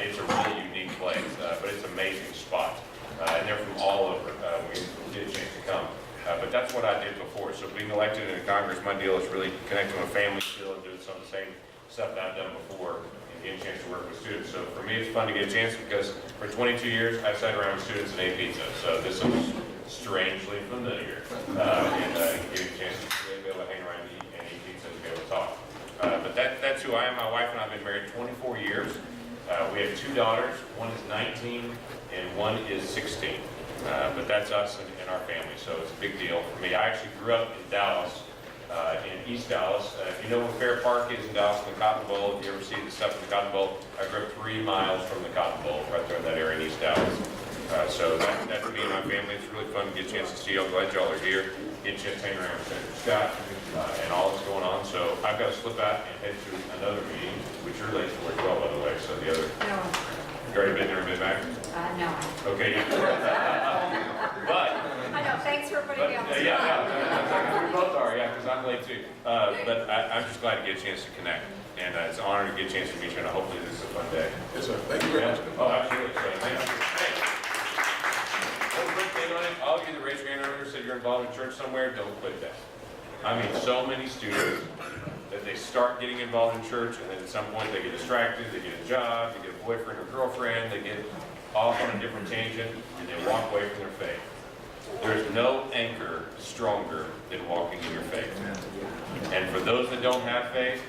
It's a really unique place, but it's an amazing spot. And they're from all over. We get a chance to come. But that's what I did before. So being elected into Congress, my deal is really connecting with family still and doing some of the same stuff that I've done before and getting a chance to work with students. So for me, it's fun to get a chance because for 22 years, I've sat around with students and ate pizza. So this is strangely familiar. And getting a chance to really be able to hang around and eat pizza and be able to talk. But that's who I am. My wife and I have been married 24 years. We have 2 daughters. One is 19 and one is 16. But that's us and our family, so it's a big deal for me. I actually grew up in Dallas, in East Dallas. If you know where Fair Park is in Dallas, in the Cotton Bowl, if you ever see the stuff in the Cotton Bowl, I grew up 3 miles from the Cotton Bowl, right there in that area in East Dallas. So that's me and my family. It's really fun to get a chance to see y'all. Glad y'all are here. Get a chance to hang around with Senator Scott and all that's going on. So I've got to slip out and head to another meeting, which you're late for as well, by the way. So the other. No. You already been there and been back? No. Okay. But. I know, thanks for putting me on the spot. Yeah, we both are, yeah, because I'm late too. But I'm just glad to get a chance to connect. And it's an honor to get a chance to meet you, and hopefully this is a fun day. Yes, sir. Thank you very much. Oh, absolutely. So, thank you. Hey. One quick thing on it. All of you that raised your hand earlier said you're involved in church somewhere, don't quit that. I mean, so many students that they start getting involved in church, and then at some point they get distracted, they get a job, they get a boyfriend or girlfriend, they get off on a different tangent, and they walk away from their faith. There's no anchor stronger than walking in your faith. And for those that don't have faith,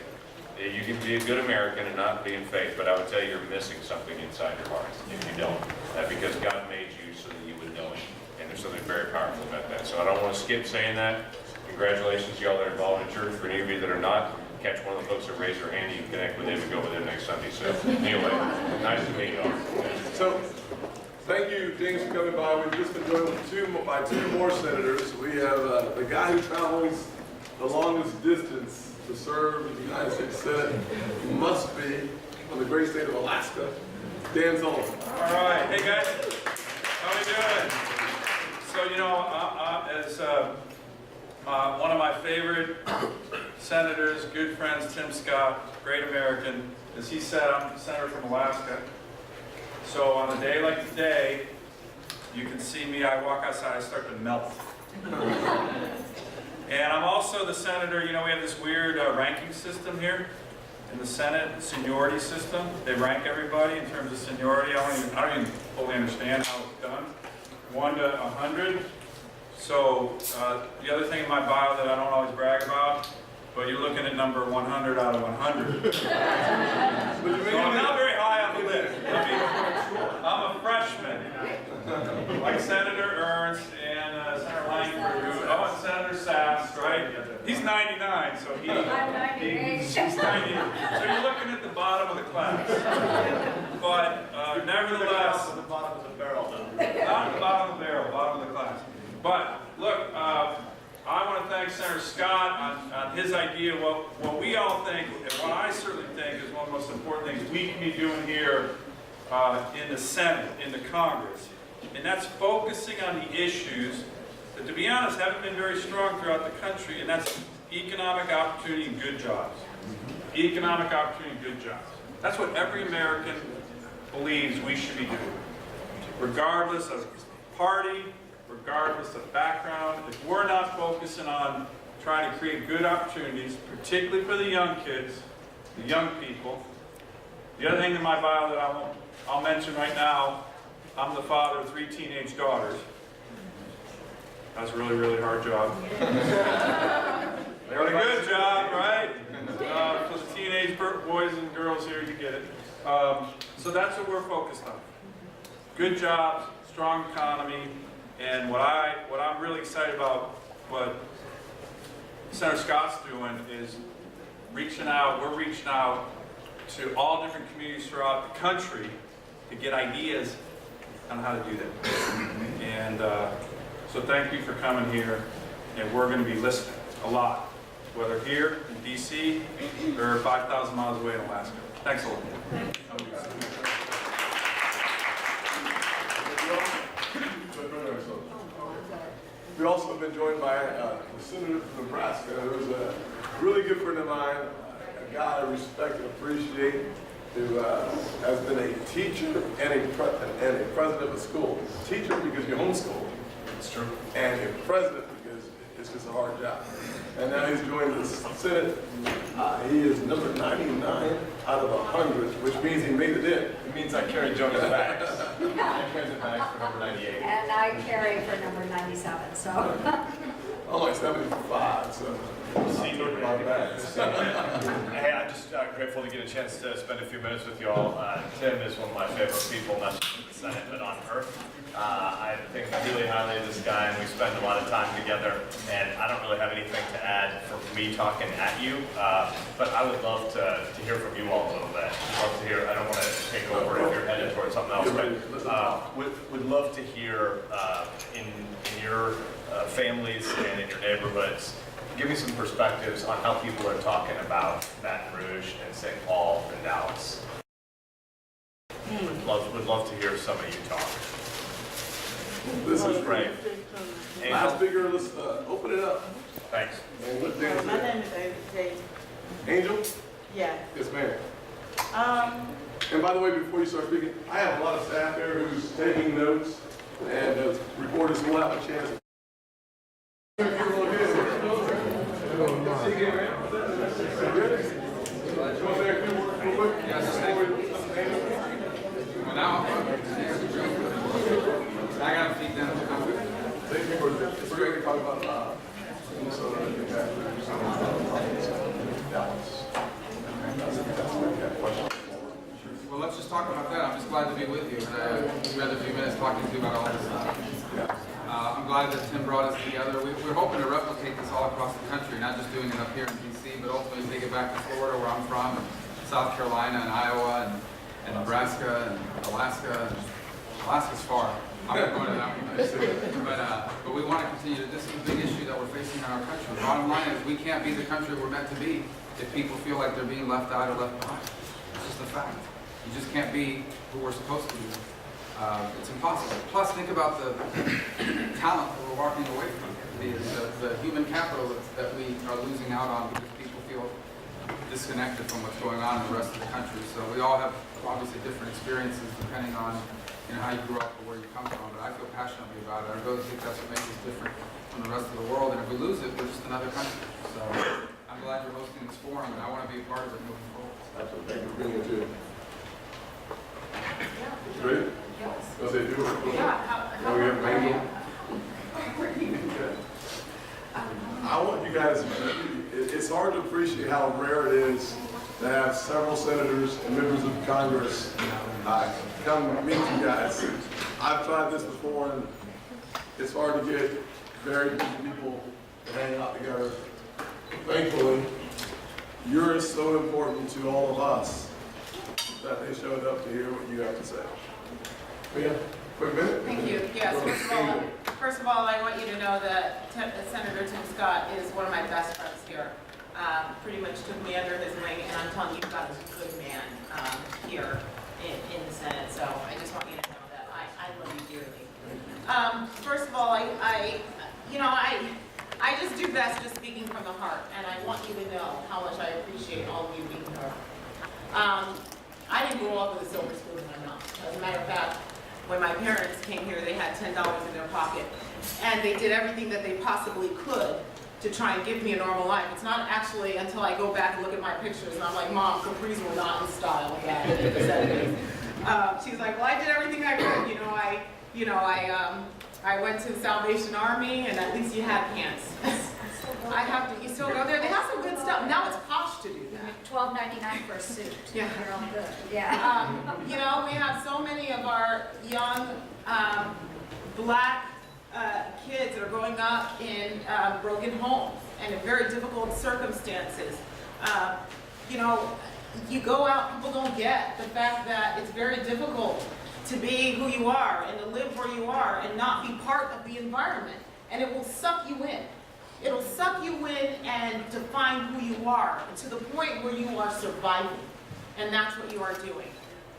you can be a good American and not be in faith, but I would tell you you're missing something inside your heart if you don't. Because God made you so that you would know Him. And there's something very powerful about that. So I don't want to skip saying that. Congratulations to y'all that are involved in church. For any of you that are not, catch one of the folks that raise their hand. You can connect with them and go with them next Sunday. So anyway, nice to meet y'all. So, thank you, James, for coming by. We've just been joined with by two more senators. We have the guy who travels the longest distance to serve in the United States Senate, must be from the great state of Alaska, Dan Sullivan. All right, hey guys, how we doing? So you know, as one of my favorite senators, good friends, Tim Scott, great American, as he said, I'm a senator from Alaska. So on a day like today, you can see me, I walk outside, I start to melt. And I'm also the senator, you know, we have this weird ranking system here in the Senate, seniority system. They rank everybody in terms of seniority. I don't even fully understand how it's done. 1 to 100. So the other thing in my bio that I don't always brag about, but you're looking at number 100 out of 100. So I'm not very high on the list. I'm a freshman. Like Senator Ernst and Senator Langford, and Senator Sass, right? He's 99, so he's 98. So you're looking at the bottom of the class. But nevertheless, the bottom of the barrel. not the bottom of the barrel, bottom of the class. But look, I want to thank Senator Scott on his idea. What we all think, and what I certainly think is one of the most important things we can be doing here in the Senate, in the Congress, and that's focusing on the issues that, to be honest, haven't been very strong throughout the country, and that's economic opportunity and good jobs. Economic opportunity and good jobs. That's what every American believes we should be doing, regardless of party, regardless of background. If we're not focusing on trying to create good opportunities, particularly for the young kids, the young people. The other thing in my bio that I'll mention right now, I'm the father of 3 teenage daughters. That's a really, really hard job. But a good job, right? For the teenage boys and girls here, you get it. So that's what we're focused on. Good jobs, strong economy, and what I'm really excited about, what Senator Scott's doing is reaching out. We're reaching out to all different communities throughout the country to get ideas on how to do that. And so thank you for coming here, and we're going to be listening a lot, whether here in DC or 5,000 miles away in Alaska. Thanks a lot. We also have been joined by the Senator from Nebraska, who's a really good friend of mine, a guy I respect and appreciate, who has been a teacher and a president of a school. Teacher because you homeschool. That's true. And a president because it's just a hard job. And now he's joined the Senate. He is number 99 out of 100, which means he made it in. It means I carry Jonah's bags. I carry the bags for number 98. And I carry for number 97, so. I'm like 75, so. Hey, I'm just grateful to get a chance to spend a few minutes with you all. Tim is one of my favorite people, not just in the Senate, but on earth. I think really highly of this guy, and we spend a lot of time together, and I don't really have anything to add for me talking at you, but I would love to hear from you all a little bit. Love to hear, I don't want to take over if you're headed towards something else, but would love to hear in your families and in your neighborhoods, give me some perspectives on how people are talking about Baton Rouge and St. Paul and Dallas. Would love to hear some of you talk. This is great. Last speaker, let's open it up. Thanks. And let Dan My say. name is Angel. Angel? Yeah. Yes, ma'am. And by the way, before you start speaking, I have a lot of staff there who's taking notes, and reporters will have a chance. I got to feed them. We're going to talk about Well, let's just talk about that. I'm just glad to be with you, and I spent a few minutes talking to you about all this stuff. I'm glad that Tim brought us together. We're hoping to replicate this all across the country, not just doing it up here in D.C., but ultimately take it back to Florida, where I'm from, and South Carolina, and Iowa, and Nebraska, and Alaska. Alaska's far. I'm not going to that one. But we want to continue to. This is a big issue that we're facing in our country. The bottom line is we can't be the country we're meant to be if people feel like they're being left out or left behind. It's just a fact. You just can't be who we're supposed to be. It's impossible. Plus, think about the talent that we're walking away from. The human capital that we are losing out on because people feel disconnected from what's going on in the rest of the country. So we all have obviously different experiences depending on how you grew up or where you come from, but I feel passionately about it. I really think that's what makes us different from the rest of the world, and if we lose it, we're just another country. So I'm glad you're hosting this forum, and I want to be a part of it moving forward. Absolutely. Thank you for being here, too. Great? Yes. Go say, do it. Yeah. We have Angel. I want you guys, it's hard to appreciate how rare it is to have several senators and members of Congress come meet you guys. I've tried this before, and it's hard to get very busy people to hang out together. Thankfully, you're so important to all of us that they showed up to hear what you have to say. Yeah, quick minute. Thank you. Yes, first of all, I want you to know that Senator Tim Scott is one of my best friends here. Pretty much took me under his wing, and I'm telling you about a good man here in the Senate. So I just want you to know that I love you dearly. First of all, I just do best just speaking from the heart, and I want you to know how much I appreciate all of you being here. I didn't grow up with a silver spoon in my mouth. As a matter of fact, when my parents came here, they had $10 in their pocket, and they did everything that they possibly could to try and give me a normal life. It's not actually until I go back and look at my pictures and I'm like, Mom, capris were not in style back in the 70s. She's like, well, I did everything I could. I went to the Salvation Army, and at least you had pants. I have to. You still go there? They have some good stuff. Now it's posh to do that. $12.99 for a suit. Yeah, you're all good. Yeah. We have so many of our young black kids that are growing up in broken homes and in very difficult circumstances. You go out, people don't get the fact that it's very difficult to be who you are and to live where you are and not be part of the environment. And it will suck you in. It'll suck you in and define who you are to the point where you are surviving. And that's what you are doing.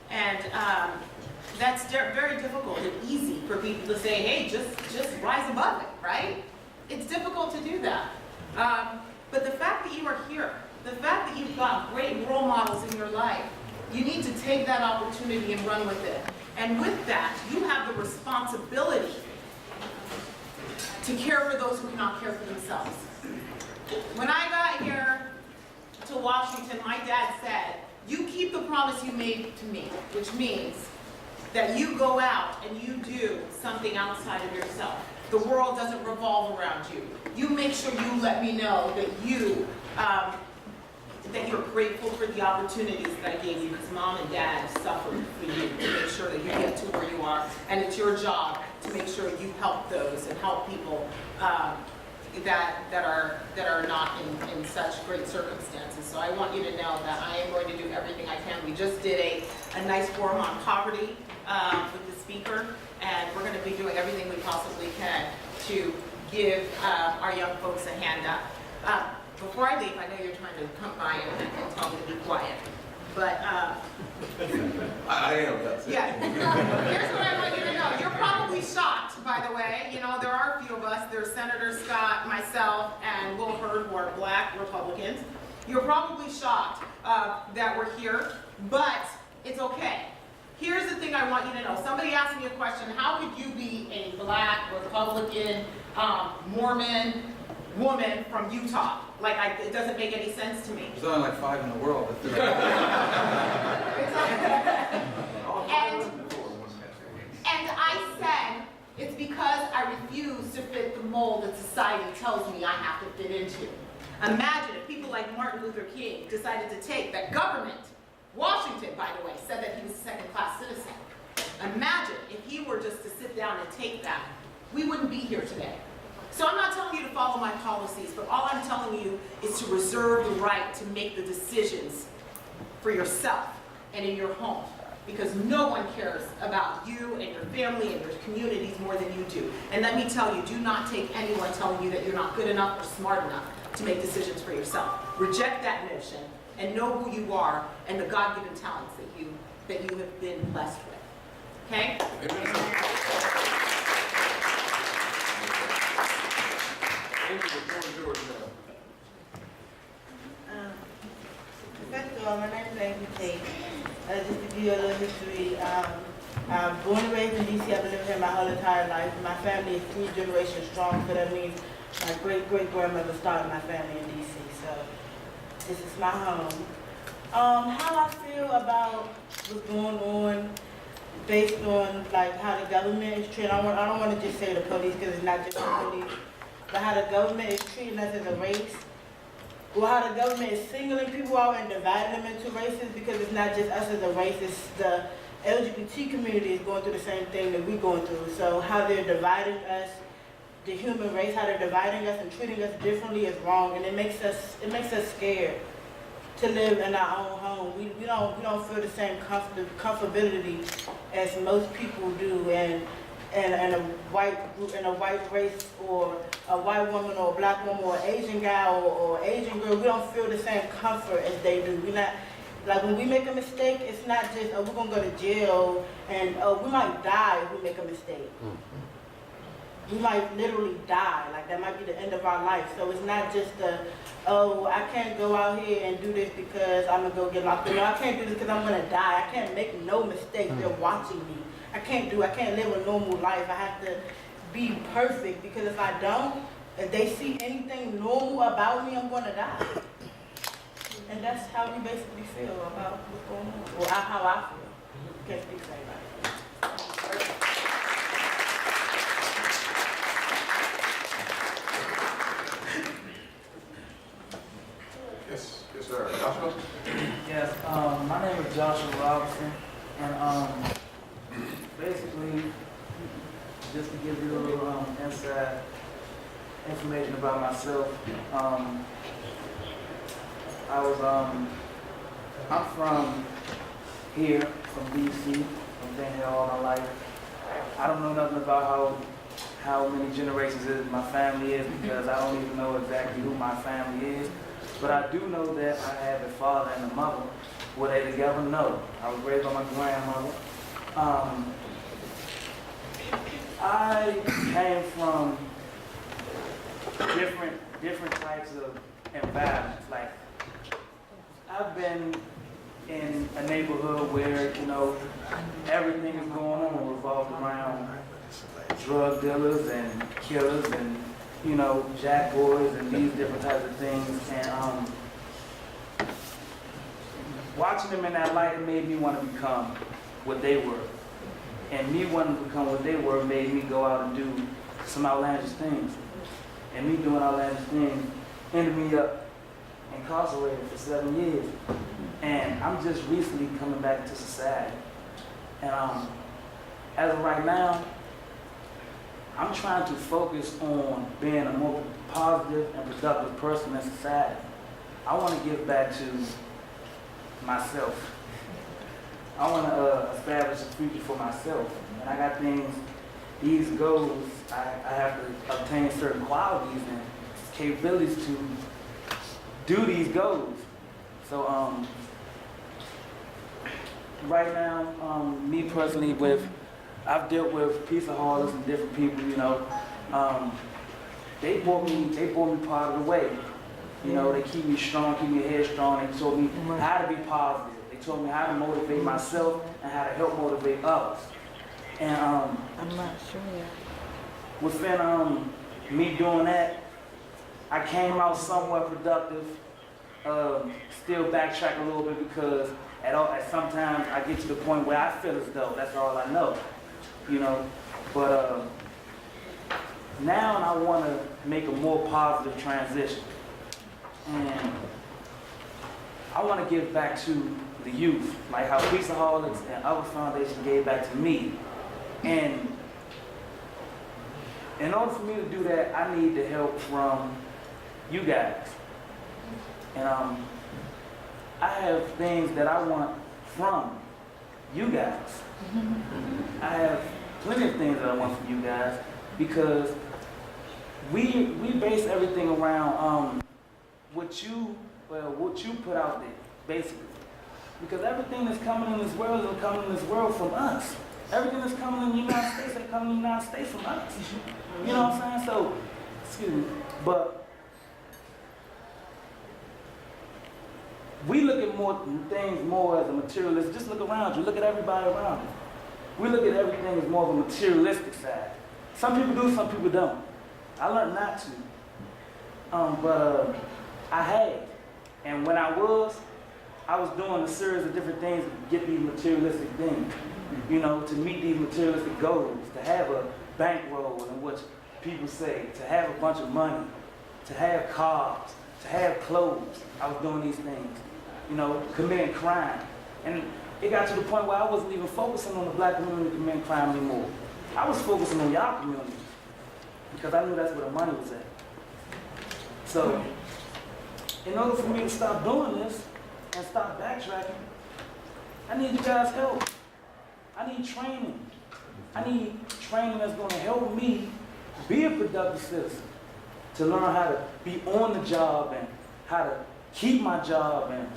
And that's very difficult and easy for people to say, hey, just rise above it, right? It's difficult to do that. But the fact that you are here, the fact that you've got great role models in your life, you need to take that opportunity and run with it. And with that, you have the responsibility to care for those who cannot care for themselves. When I got here to Washington, my dad said, you keep the promise you made to me, which means that you go out and you do something outside of yourself. The world doesn't revolve around you. You make sure you let me know that that you're grateful for the opportunities that I gave you, because Mom and Dad suffered for you to make sure that you get to where you are, and it's your job to make sure you help those and help people that are not in such great circumstances. So I want you to know that I am going to do everything I can. We just did a nice forum on poverty with the speaker, and we're going to be doing everything we possibly can to give our young folks a hand up. Before I leave, I know you're trying to come by and tell me to be quiet, but I am, that's it. yeah. Here's what I want you to know. You're probably shocked, by the way. You know, there are a few of us. There's Senator Scott, myself, and Will Hurd, who are Black Republicans. You're probably shocked that we're here, but it's okay. Here's the thing I want you to know. Somebody asked me a question, how could you be a Black Republican Mormon woman from Utah? Like, it doesn't make any sense to me. There's only like 5 in the world. And I said, it's because I refuse to fit the mold that society tells me I have to fit into. Imagine if people like Martin Luther King decided to take that government, Washington, by the way, said that he was a second-class citizen. Imagine if he were just to sit down and take that. We wouldn't be here today. So I'm not telling you to follow my policies, but all I'm telling you is to reserve the right to make the decisions for yourself and in your home, because no one cares about you and your family and your communities more than you do. And let me tell you, do not take anyone telling you that you're not good enough or smart enough to make decisions for yourself. Reject that notion and know who you are and the God-given talents that you have been blessed with. Okay? First of all, my name is Amy Tate. Just to give you a little history, I'm born and raised in D.C. I've been living here my whole entire life. My family is 3 generations strong, so that means my great-great-grandmother started my family in D.C., so this is my home. How I feel about what's going on based on like how the government is treating, I don't want to just say the police, because it's not just the police, but how the government is treating us as a race, or how the government is singling people out and dividing them into races, because it's not just us as a race, it's the LGBT community is going through the same thing that we're going through. So how they're dividing us, the human race, how they're dividing us and treating us differently is wrong, and it makes us scared to live in our own home. We don't feel the same comfortability as most people do, and a white race, or a white woman, or a Black woman, or an Asian guy, or Asian girl, we don't feel the same comfort as they do. We're not, like when we make a mistake, it's not just, oh, we're gonna go to jail, and we might die if we make a mistake. We might literally die, like that might be the end of our life. So it's not just oh, I can't go out here and do this because I'm gonna go get locked up. No, I can't do this because I'm gonna die. I can't make no mistakes. They're watching me. I can't live a normal life. I have to be perfect, because if I don't, if they see anything normal about me, I'm gonna die. And that's how we basically feel about what's going on, or how I feel. Can't speak for anybody. Yes, sir. Joshua? Yes, my name is Joshua Robinson, and basically, just to give you a little inside information about myself, I'm from here, from DC, I've been here all my life. I don't know nothing about how many generations my family is because I don't even know exactly who my family is. But I do know that I have a father and a mother. Were they together? No. I was raised by my grandmother. I came from different types of environments. Like, I've been in a neighborhood where, you know, everything is going on revolved around drug dealers and killers and, you know, jack boys and these different types of things. And watching them in that light, it made me want to become what they were. And me wanting to become what they were made me go out and do some outlandish things. And me doing outlandish things ended me up incarcerated for 7 years. And I'm just recently coming back to society. And as of right now, I'm trying to focus on being a more positive and productive person in society. I want to give back to myself. I want to establish a future for myself. And I got things, these goals, I have to obtain certain qualities and capabilities to do these goals. So right now, me personally, I've dealt with peaceaholics and different people, you know. They brought me part of the way. You know, they keep me strong, keep me headstrong. They told me how to be positive. They told me how to motivate myself and how to help motivate others. And I'm not sure yet. Within me doing that, I came out somewhat productive. Still backtrack a little bit because at sometimes I get to the point where I feel as though that's all I know, you know. But now I want to make a more positive transition, and I want to give back to the youth, like how Peaceaholics and other foundations gave back to me. And in order for me to do that, I need the help from you guys. And I have things that I want from you guys. I have plenty of things that I want from you guys because we base everything around what you put out there, basically. Because everything that's coming in this world is coming in this world from us. Everything that's coming in the United States is coming in the United States from us. You know what I'm saying? So, excuse me, but we look at things more as a materialist. Just look around you. Look at everybody around you. We look at everything as more of a materialistic side. Some people do, some people don't. I learned not to. But I had. And when I was doing a series of different things to get these materialistic things. You know, to meet these materialistic goals, to have a bankroll and what people say, to have a bunch of money, to have cars, to have clothes. I was doing these things, you know, committing crime. And it got to the point where I wasn't even focusing on the black community committing crime anymore. I was focusing on y'all community because I knew that's where the money was at. So, in order for me to stop doing this and stop backtracking, I need you guys' help. I need training. I need training that's going to help me be a productive citizen, to learn how to be on the job and how to keep my job. And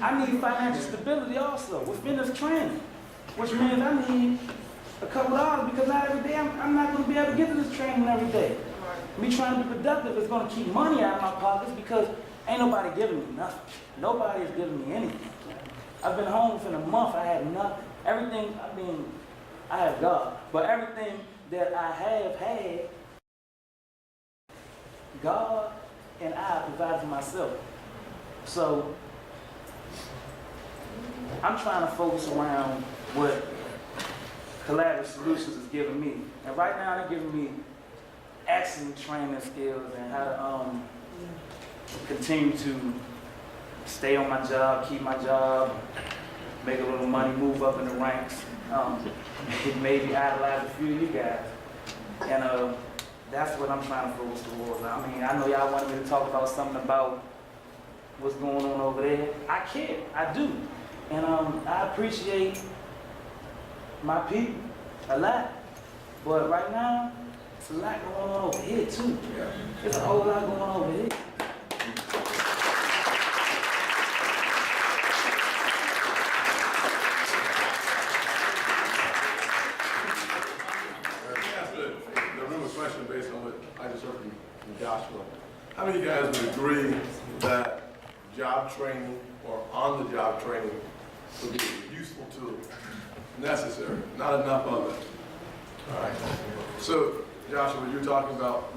I need financial stability also within this training, which means I need a couple dollars because not every day I'm not going to be able to get to this training every day. Me trying to be productive is going to keep money out of my pockets because ain't nobody giving me nothing. Nobody is giving me anything. I've been home for a month. I had nothing. Everything, I have God. But everything that I have had, God and I provided for myself. So I'm trying to focus around what Collaborative Solutions is giving me. And right now they're giving me excellent training skills and how to continue to stay on my job, keep my job, make a little money, move up in the ranks, maybe idolize a few of you guys. And that's what I'm trying to focus towards. I mean, I know y'all wanted me to talk about something about what's going on over there. I care, I do. And I appreciate my people a lot. But right now, it's a lot going on over here too. There's a whole lot going on over here. Question based on what I just heard from Joshua. How many of you guys would agree that job training or on-the-job training would be a useful tool, necessary, not enough of it? All right. So, Joshua, you're talking about,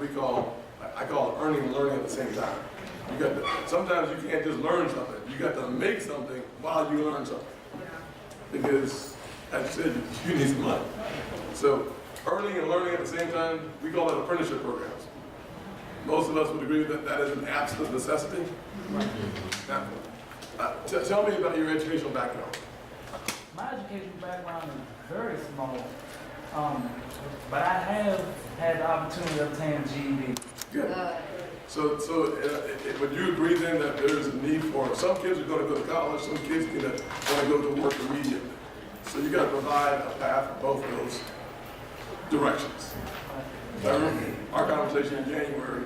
I call it earning and learning at the same time. Sometimes you can't just learn something. You got to make something while you learn something. Because, as you said, you need some money. So, earning and learning at the same time, we call it apprenticeship programs. Most of us would agree that that is an absolute necessity. Now, tell me about your educational background. My educational background is very small, but I have had the opportunity to obtain a GED. Good. So would you agree then that there's a need for, some kids are going to go to college, some kids want to go to work immediately. So you got to provide a path for both of those directions. Our conversation in January,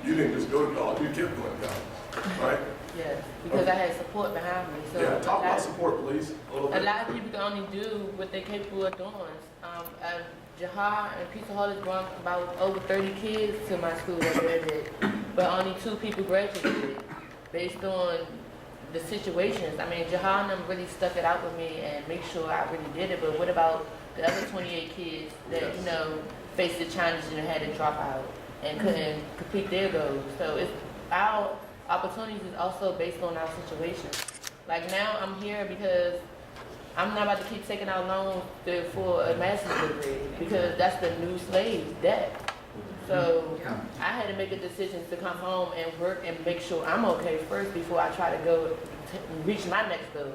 you didn't just go to college, you kept going to college, right? Yes, because I had support behind me. So Yeah, talk about support, please. A lot of people can only do what they're capable of doing. Jahar and Pizza Hut has brought about over 30 kids to my school that did, but only 2 people graduated based on the situations. I mean, Jahar and them really stuck it out with me and make sure I really did it, but what about the other 28 kids that, you know, faced the challenges and had to drop out and couldn't complete their goals? So it's our opportunities is also based on our situation. Like now I'm here because I'm not about to keep taking out loans for a master's degree because that's the new slave debt. So I had to make a decision to come home and work and make sure I'm okay first before I try to go reach my next goal.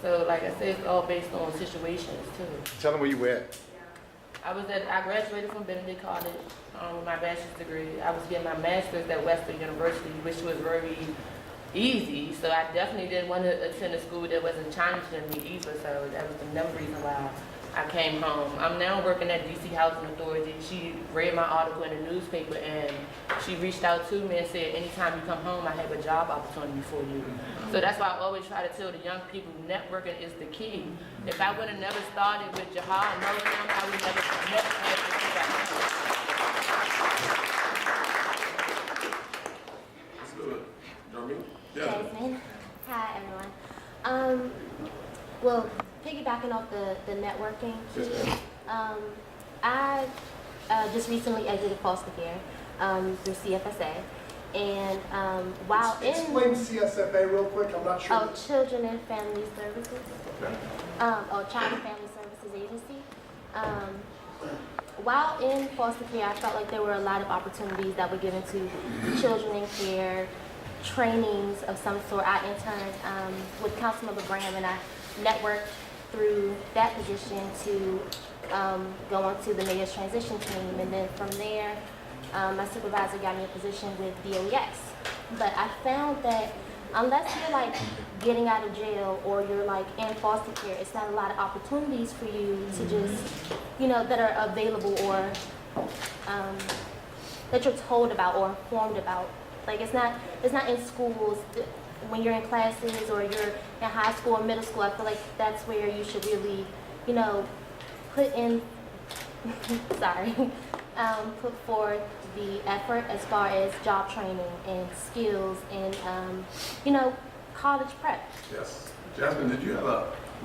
So like I said, it's all based on situations too. Tell them where you were at. I graduated from Benedict College with my bachelor's degree. I was getting my master's at Western University, which was very easy. So I definitely didn't want to attend a school that wasn't challenging me either. So that was another reason why I came home. I'm now working at DC Housing Authority. She read my article in the newspaper and she reached out to me and said, anytime you come home, I have a job opportunity for you. So that's why I always try to tell the young people, networking is the key. If I would have never started with Jahar and MoeKemp, I would never had this job. Jasmine. Hi, everyone. Well, piggybacking off the networking, I just recently exited foster care through CFSA, and while Explain CSFA real quick, I'm not sure. Children and Family Services, Child and Family Services Agency. While in foster care, I felt like there were a lot of opportunities that were given to children in care, trainings of some sort. I interned with Councilmember Graham, and I networked through that position to go on to the mayor's transition team, and then from there my supervisor got me a position with DOEX. But I found that unless you're like getting out of jail or you're like in foster care, it's not a lot of opportunities for you to just, you know, that are available or that you're told about or informed about. Like it's not in schools. When you're in classes or you're in high school or middle school, I feel like that's where you should really, you know, put in, put forth the effort as far as job training and skills and, you know, college prep. Yes. Jasmine,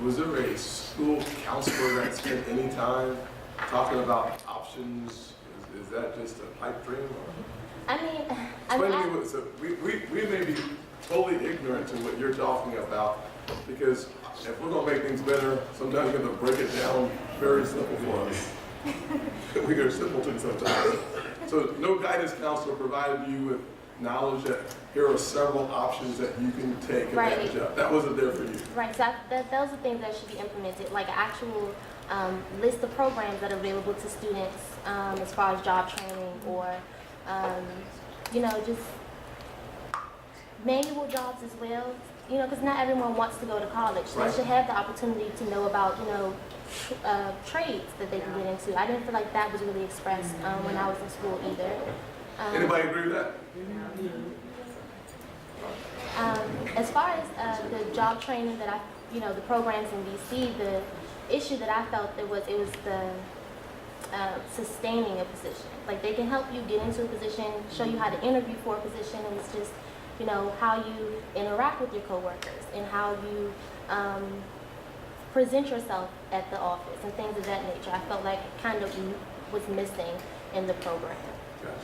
was there a school counselor that spent any time talking about options? Is that just a pipe dream? Or? We may be totally ignorant to what you're talking about, because if we're gonna make things better, sometimes we're gonna break it down very simple for us. We are simpleton sometimes. So no guidance counselor provided you with knowledge that here are several options that you can take advantage of. That wasn't there for you. Right, so those are things that should be implemented, like an actual list of programs that are available to students as far as job training or, you know, just manual jobs as well, you know, because not everyone wants to go to college. Right. They should have the opportunity to know about, you know, trades that they can get into. I didn't feel like that was really expressed when I was in school either. Anybody agree with that? As far as the job training that you know, the programs in DC, the issue that I felt it was the sustaining a position. Like they can help you get into a position, show you how to interview for a position, and it's just, you know, how you interact with your coworkers and how you present yourself at the office and things of that nature. I felt like it kind of was missing in the program. Gotcha.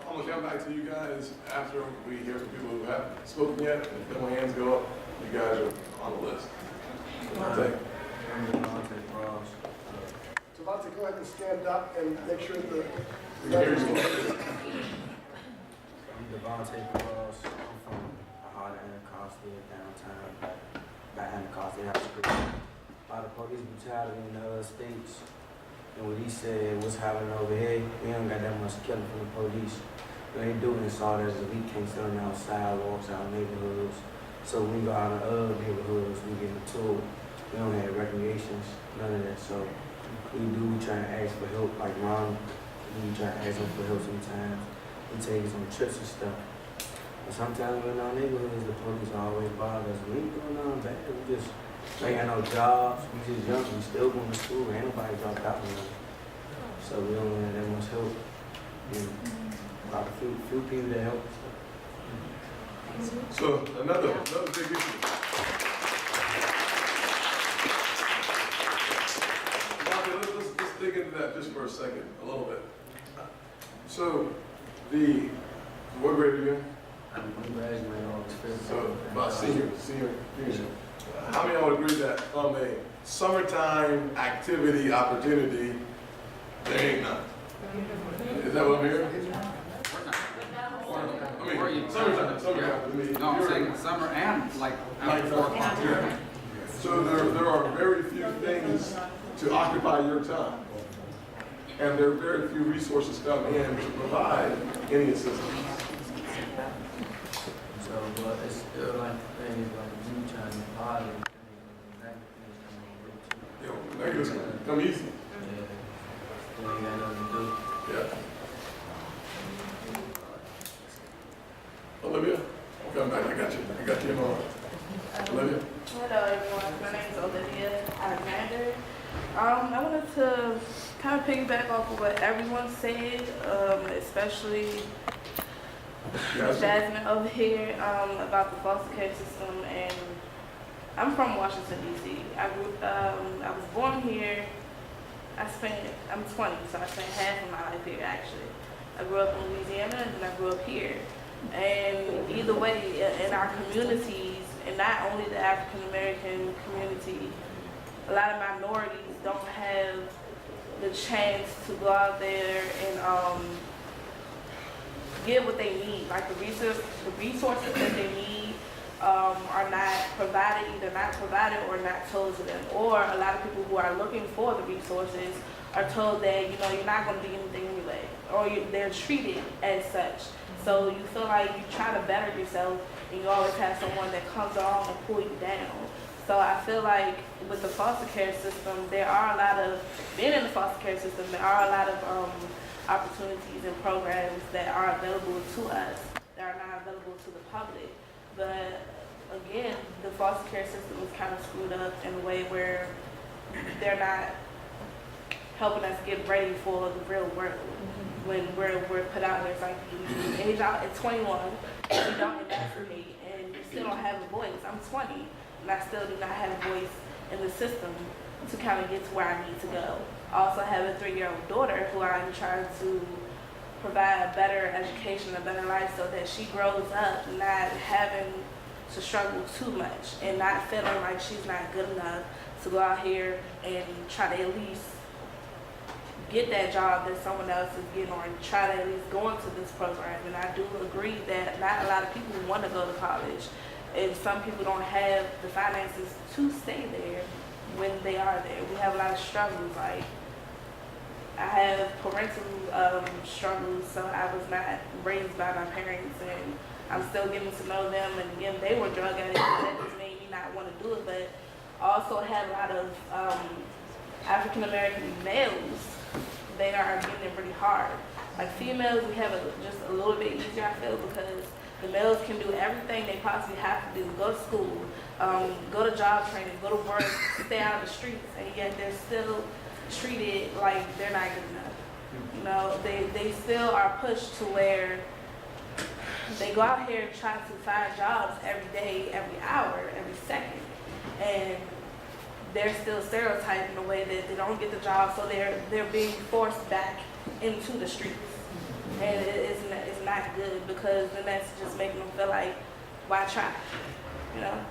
I'm gonna come back to you guys after we hear from people who haven't spoken yet. If no hands go up, you guys are on the list. Devontae. Devontae, go ahead and stand up and make sure the. We can hear you. I'm Devontae Cross. I'm from Hard Anacostia, downtown, back Anacostia, High Street. A lot of police brutality in the other states. And what he said was happening over here, we don't got that much killing from the police. What they do is all that is we can't stand on sidewalks, our neighborhoods. So when we go out in other neighborhoods, we get into it. We don't have recreations, none of that. So we try to ask for help, like Ron, we try to ask him for help sometimes. We take us on trips and stuff. But sometimes we're in our neighborhoods, the police always bother us. We ain't doing nothing bad. We just ain't got no jobs. We just young. We still going to school. Ain't nobody dropped out on us. So we don't have that much help. And about a few people that help. So another big issue. Let's dig into that just for a second, a little bit. So what grade are you in? I'm graduating August 5th. So about senior. How many of y'all would agree that from a summertime activity opportunity, there ain't none? Is that what I'm hearing? I mean, summertime to me. No, I'm saying summer and like after 4 o'clock. Yeah. So there are very few things to occupy your time. And there are very few resources come in to provide any assistance. So, but it's still like things like you trying to bother and Yo, negatives come easy. yeah, still ain't got nothing to do. Yeah. Olivia, come back. I got you in mind. Olivia. Hello everyone, my name is Olivia Alexander. I wanted to kind of piggyback off of what everyone said, especially Jasmine over here, about the foster care system. And I'm from Washington, D.C. I was born here. I'm 20, so I spent half of my life here actually. I grew up in Louisiana and then I grew up here. And either way, in our communities, and not only the African American community, a lot of minorities don't have the chance to go out there and get what they need. Like the resources that they need are not provided, either not provided or not told to them. Or a lot of people who are looking for the resources are told that, you know, you're not going to do anything anyway, or they're treated as such. So you feel like you try to better yourself and you always have someone that comes along and pull you down. So I feel like with the foster care system, there are a lot of, being in the foster care system, there are a lot of opportunities and programs that are available to us that are not available to the public. But again, the foster care system is kind of screwed up in a way where they're not helping us get ready for the real world. When we're put out there, it's like you age out at 21, and you don't emancipate, and you still don't have a voice. I'm 20, and I still do not have a voice in the system to kind of get to where I need to go. I also have a 3-year-old daughter who I'm trying to provide a better education, a better life, so that she grows up not having to struggle too much and not feeling like she's not good enough to go out here and try to at least get that job that someone else is getting, or try to at least go into this program. And I do agree that not a lot of people want to go to college, and some people don't have the finances to stay there when they are there. We have a lot of struggles. Like, I have parental struggles, so I was not raised by my parents, and I'm still getting to know them. And again, they were drug addicts, so that just made me not want to do it. But I also have a lot of African American males. They are getting it pretty hard. Like females, we have it just a little bit easier, I feel, because the males can do everything they possibly have to do: go to school, go to job training, go to work, stay out of the streets, and yet they're still treated like they're not good enough. You know, they still are pushed to where they go out here and try to find jobs every day, every hour, every second, and they're still stereotyped in a way that they don't get the job, so they're being forced back into the streets. And it's not good, because then that's just making them feel like, why try? You know?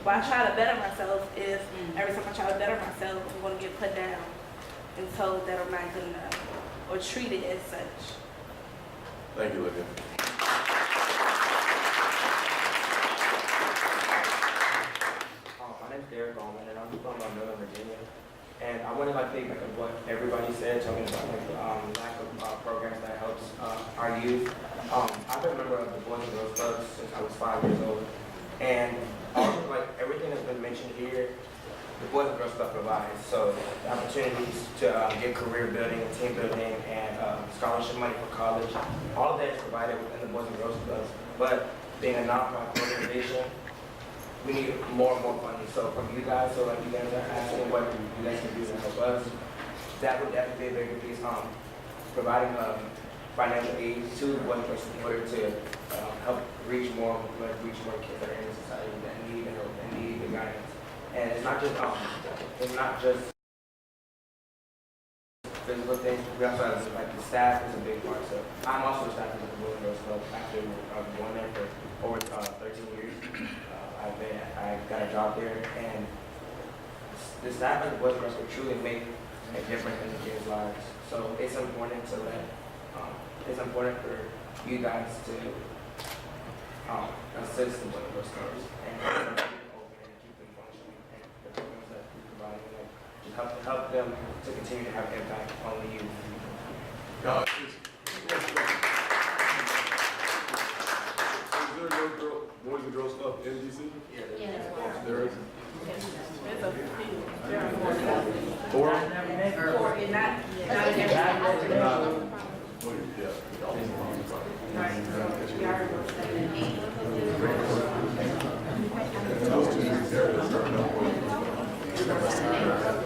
Why try to better myself if every time I try to better myself, I'm going to get put down and told that I'm not good enough or treated as such. Thank you, Olivia. My name's Derek Bowman, and I'm from Northern Virginia. And I wanted to piggyback on what everybody said, talking about the lack of programs that helps our youth. I've been a member of the Boys and Girls Club since I was 5 years old. And also, everything that's been mentioned here, the Boys and Girls Club provides. So the opportunities to get career building, team building, and scholarship money for college, all of that is provided within the Boys and Girls Club. But being a nonprofit organization, we need more and more funding. So from you guys, you guys are asking what you guys can do to help us, that would definitely be a bigger piece. Providing financial aid to the Boys and Girls in order to help reach more kids that are in the society that need the help and need the guidance. And it's not just physical things. We also have the staff is a big part. So I'm also a staff at the Boys and Girls Club after going there for over 13 years. I got a job there, and the staff at the Boys and Girls Club truly make a difference in the kids' lives. So it's important to it's important for you guys to assist the Boys and Girls Clubs and keep them open and keep them functioning, and the programs that we provide to help them to continue to have impact on the youth. Is there no Boys and Girls Club in DC? Yeah, there is. There's a few. There are Four? Four, and not in every Right. So we are going to say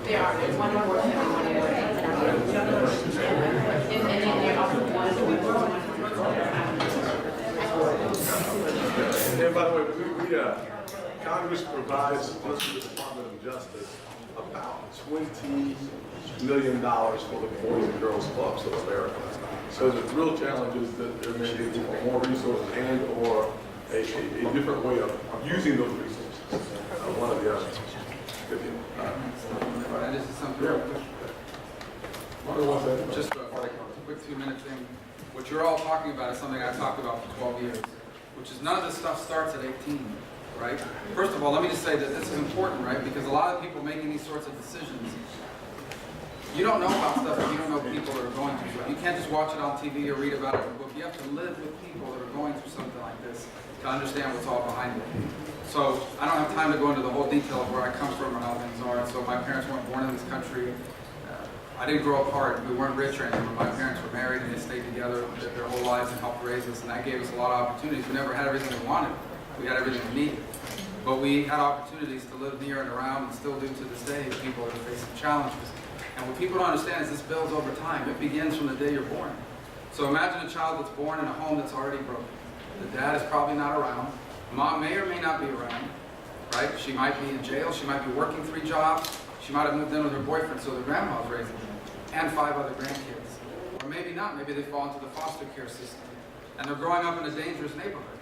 there are. There's one more. And then there are also And by the way, Congress provides the Department of Justice about $20 million for the Boys and Girls Clubs of America. So the real challenge is that there may be more resources and or a different way of using those resources. One of the others. This is something just a quick 2-minute thing. What you're all talking about is something I've talked about for 12 years, which is none of this stuff starts at 18, right? First of all, let me just say that this is important, right? Because a lot of people making these sorts of decisions, you don't know about stuff if you don't know people that are going through it. You can't just watch it on TV or read about it in a book. You have to live with people that are going through something like this to understand what's all behind it. So I don't have time to go into the whole detail of where I come from and how things are. So my parents weren't born in this country. I didn't grow up hard. We weren't rich or anything, but my parents were married and they stayed together their whole lives and helped raise us, and that gave us a lot of opportunities. We never had everything we wanted. We had everything we needed. But we had opportunities to live near and around, and still do to this day, people that are facing challenges. And what people don't understand is this builds over time. It begins from the day you're born. So imagine a child that's born in a home that's already broken. The dad is probably not around. Mom may or may not be around, right? She might be in jail. She might be working 3 jobs. She might have moved in with her boyfriend, so the grandma's raising them, and 5 other grandkids. Or maybe not. Maybe they fall into the foster care system, and they're growing up in a dangerous neighborhood.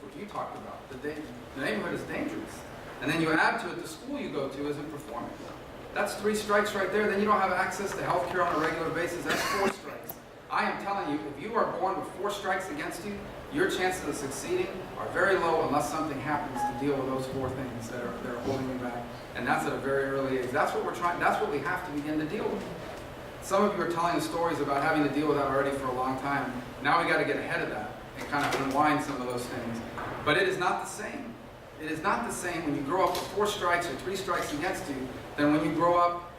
What you talked about, the neighborhood is dangerous. And then you add to it, the school you go to isn't performing. That's 3 strikes right there. Then you don't have access to health care on a regular basis. That's 4 strikes. I am telling you, if you are born with 4 strikes against you, your chances of succeeding are very low unless something happens to deal with those 4 things that are holding you back. And that's at a very early age. That's what we're trying. That's what we have to begin to deal with. some of you are telling us stories about having to deal with that already for a long time. Now we got to get ahead of that and kind of unwind some of those things. But it is not the same. It is not the same when you grow up with 4 strikes or 3 strikes against you than when you grow up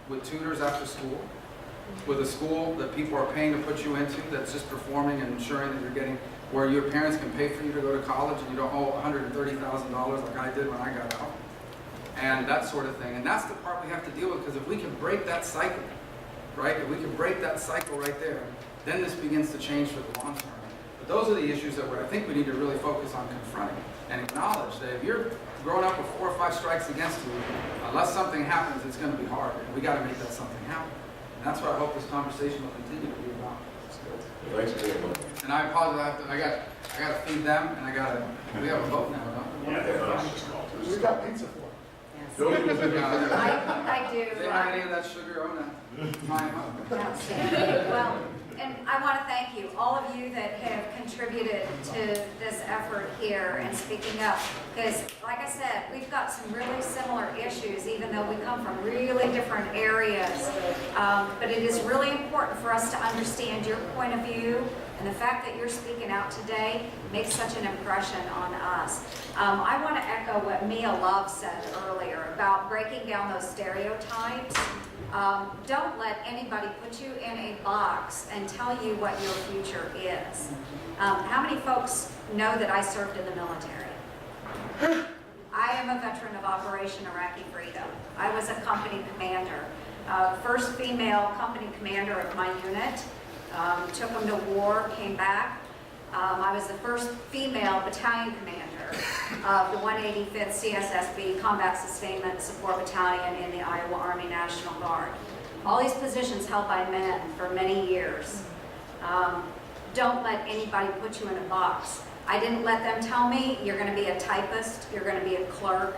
with tutors after school, with a school that people are paying to put you into that's just performing and ensuring that you're getting where your parents can pay for you to go to college and you don't owe $130,000 like I did when I got out. And that sort of thing. And that's the part we have to deal with, because if we can break that cycle, right? If we can break that cycle right there, then this begins to change for the long term. But those are the issues that I think we need to really focus on confronting and acknowledge that if you're growing up with 4 or 5 strikes against you, unless something happens, it's going to be hard. And we got to make that something happen. And that's what I hope this conversation will continue to be about. Thanks very much. And I apologize. I got to feed them, and we have a vote now, don't we? We got pizza for it. I do. They don't have any of that sugar on that. Well, and I want to thank you, all of you that have contributed to this effort here and speaking up. Because, like I said, we've got some really similar issues, even though we come from really different areas. But it is really important for us to understand your point of view. And the fact that you're speaking out today makes such an impression on us. I want to echo what Mia Love said earlier about breaking down those stereotypes. Don't let anybody put you in a box and tell you what your future is. How many folks know that I served in the military? I am a veteran of Operation Iraqi Freedom. I was a company commander, first female company commander of my unit. Took them to war, came back. I was the first female battalion commander of the 185th CSSB Combat Sustainment Support Battalion in the Iowa Army National Guard. All these positions held by men for many years. Don't let anybody put you in a box. I didn't let them tell me, you're going to be a typist, you're going to be a clerk.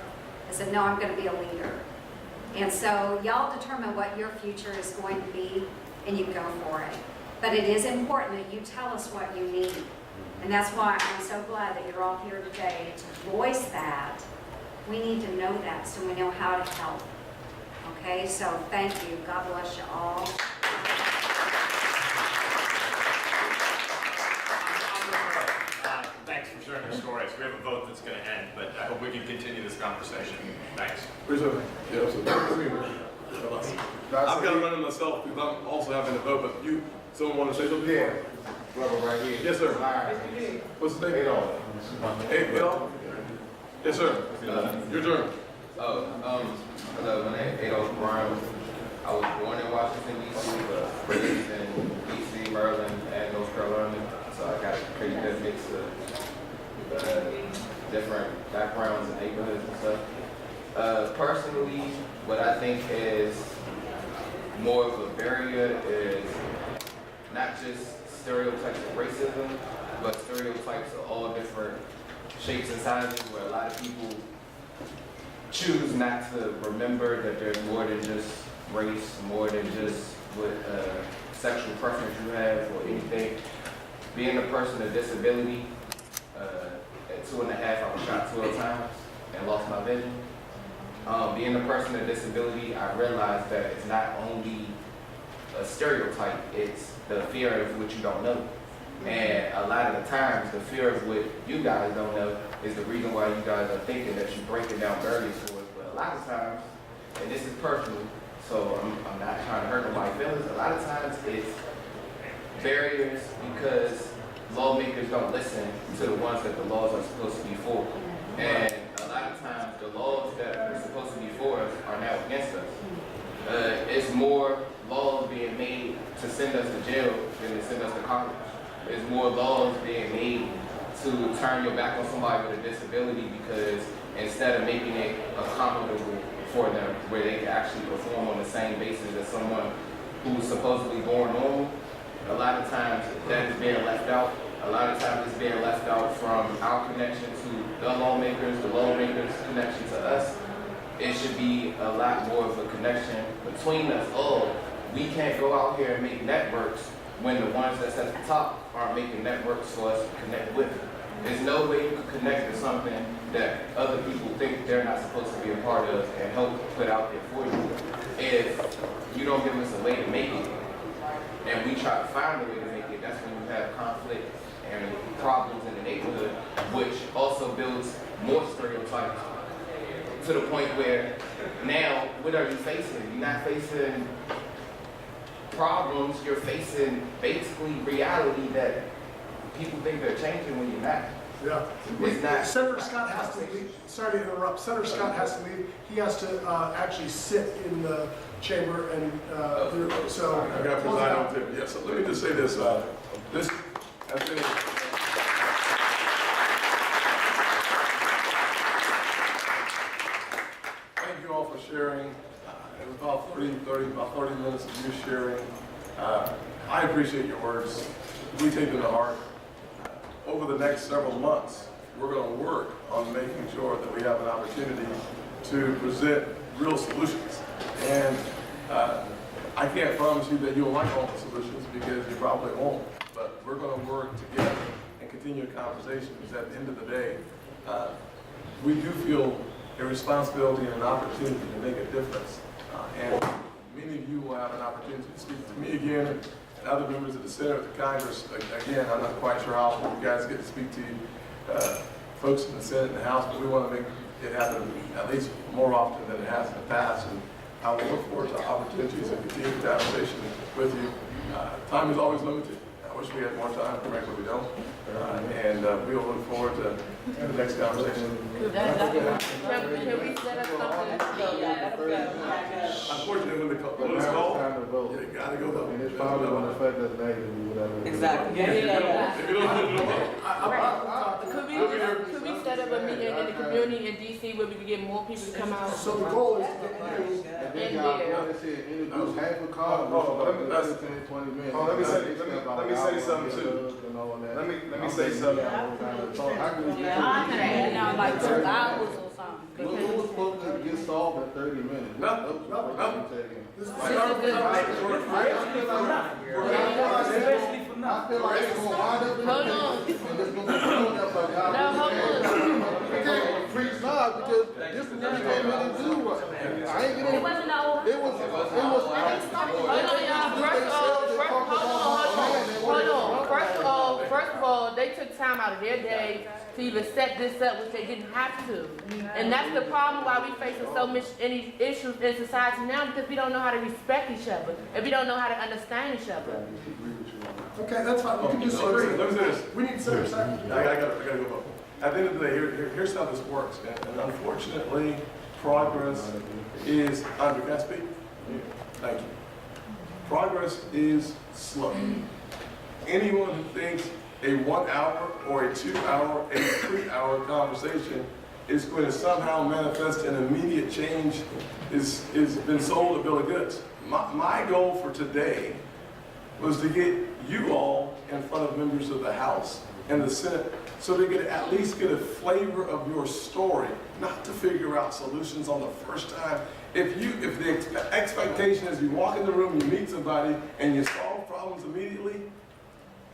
I said, no, I'm going to be a leader. And so y'all determine what your future is going to be, and you go for it. But it is important that you tell us what you need. And that's why I'm so glad that you're all here today to voice that. We need to know that so we know how to help. Okay, so thank you. God bless you all. Thanks for sharing your stories. We have a vote that's going to end, but I hope we can continue this conversation. Thanks. I've got to run it myself because I'm also having a vote, but someone want to say something? Yeah. Brother right here. Yes, sir. What's the name? Adolph. Yes, sir. Your turn. Hello, my name is Adolph Brown. I was born in Washington, D.C., but raised in D.C., Maryland, and North Carolina. So I got a pretty good mix of different backgrounds and neighborhoods and stuff. Personally, what I think is more of a barrier is not just stereotypes of racism, but stereotypes of all different shapes and sizes, where a lot of people choose not to remember that there's more than just race, more than just what sexual preference you have or anything. Being a person with disability, at 2.5, I was shot 12 times and lost my vision. Being a person with disability, I realized that it's not only a stereotype, it's the fear of what you don't know. And a lot of the times, the fear of what you guys don't know is the reason why you guys are thinking that you're breaking down barriers for it. But a lot of times, and this is personal, so I'm not trying to hurt nobody's feelings, a lot of times it's barriers because lawmakers don't listen to the ones that the laws are supposed to be for. And a lot of times, the laws that are supposed to be for us are now against us. It's more laws being made to send us to jail than to send us to college. There's more laws being made to turn your back on somebody with a disability because instead of making it accommodable for them where they can actually perform on the same basis as someone who's supposedly born normal, a lot of times that is being left out. A lot of times it's being left out from our connection to the lawmakers connection to us. It should be a lot more of a connection between us. Oh, we can't go out here and make networks when the ones that's at the top aren't making networks for us to connect with. There's no way you can connect to something that other people think they're not supposed to be a part of and help put out there for you. if you don't give us a way to make it, and we try to find a way to make it, that's when you have conflict and problems in the neighborhood, which also builds more stereotypes to the point where now, what are you facing? You're not facing problems, you're facing basically reality that people think they're changing when you're not. Yeah. It's not. Senator Scott has to leave. Sorry to interrupt. Senator Scott has to leave. He has to actually sit in the chamber and so. I got to preside on tip. Yeah, so let me just say this. This has been. Thank you all for sharing. It was about 30 minutes of you sharing. I appreciate your words. We take them to heart. Over the next several months, we're going to work on making sure that we have an opportunity to present real solutions. And I can't promise you that you'll like all the solutions because you probably won't. But we're going to work together and continue the conversation because at the end of the day, we do feel a responsibility and an opportunity to make a difference. And many of you will have an opportunity to speak to me again and other members of the Senate, the Congress. Again, I'm not quite sure how often you guys get to speak to folks in the Senate and the House, but we want to make it happen at least more often than it has in the past. And I will look forward to opportunities and continue the conversation with you. Time is always limited. I wish we had more time, frankly we don't. And we will look forward to the next conversation. Can we set up something? Unfortunately, when the vote is called, you gotta go vote. And it's probably going to affect us negatively, whatever. Exactly. If you don't vote, Could we set up a meeting in the community in DC where we can get more people to come out? So the goal is to get you. And then y'all want to say introduce half a car, Let 10, 20 minutes. me say something too. Let me say something. Like 2 hours or something. What was supposed to get solved in 30 minutes? Nothing. I feel like it's going to wind up in and it's going to build up like preach not because this is what you came in and do. I ain't getting it. wasn't no. It was First of all, they took time out of their day to even set this up, which they didn't have to. And that's the problem why we facing so much any issues in society now, because we don't know how to respect each other and we don't know how to understand each other. Okay, that's fine. We can disagree. Let me say this. We need Senator Scott. I gotta go vote. At the end of the day, here's how this works. And unfortunately, progress is under. Can I speak? Thank you. Progress is slow. Anyone who thinks a 1 hour or a 2 hour, a 3 hour conversation is going to somehow manifest an immediate change is been sold a bill of goods. My goal for today was to get you all in front of members of the House and the Senate so they could at least get a flavor of your story, not to figure out solutions on the first time. If the expectation is you walk in the room, you meet somebody, and you solve problems immediately,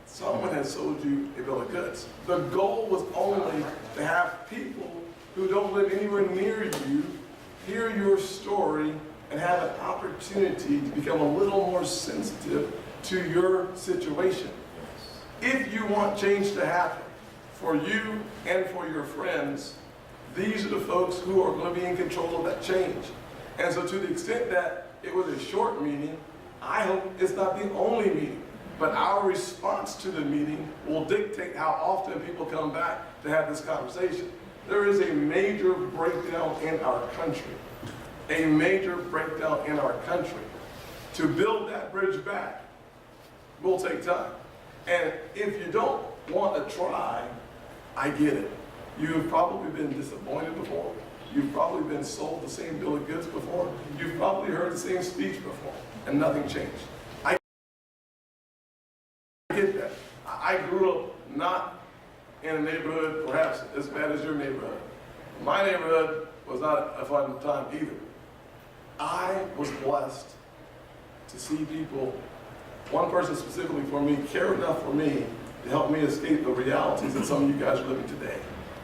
someone has sold you a bill of goods. The goal was only to have people who don't live anywhere near you hear your story and have an opportunity to become a little more sensitive to your situation. If you want change to happen for you and for your friends, these are the folks who are going to be in control of that change. And so to the extent that it was a short meeting, I hope it's not the only meeting. But our response to the meeting will dictate how often people come back to have this conversation. There is a major breakdown in our country. A major breakdown in our country. To build that bridge back will take time. And if you don't want to try, I get it. You've probably been disappointed before. You've probably been sold the same bill of goods before. You've probably heard the same speech before, and nothing changed. I get that. I grew up not in a neighborhood perhaps as bad as your neighborhood. My neighborhood was not a fun time either. I was blessed to see people, one person specifically for me, care enough for me to help me escape the realities that some of you guys are living today.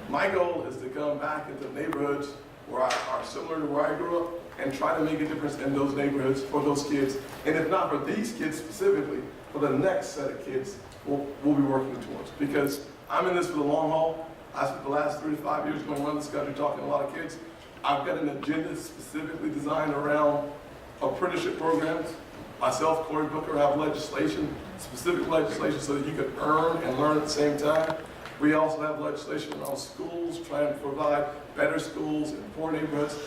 My goal is to come back into neighborhoods where are similar to where I grew up and try to make a difference in those neighborhoods for those kids. And if not for these kids specifically, for the next set of kids we'll be working towards. Because I'm in this for the long haul. I spent the last 3 to 5 years going around this country talking to a lot of kids. I've got an agenda specifically designed around apprenticeship programs. Myself, Cory Booker, have legislation, specific legislation so that you can earn and learn at the same time. We also have legislation around schools, trying to provide better schools in poor neighborhoods.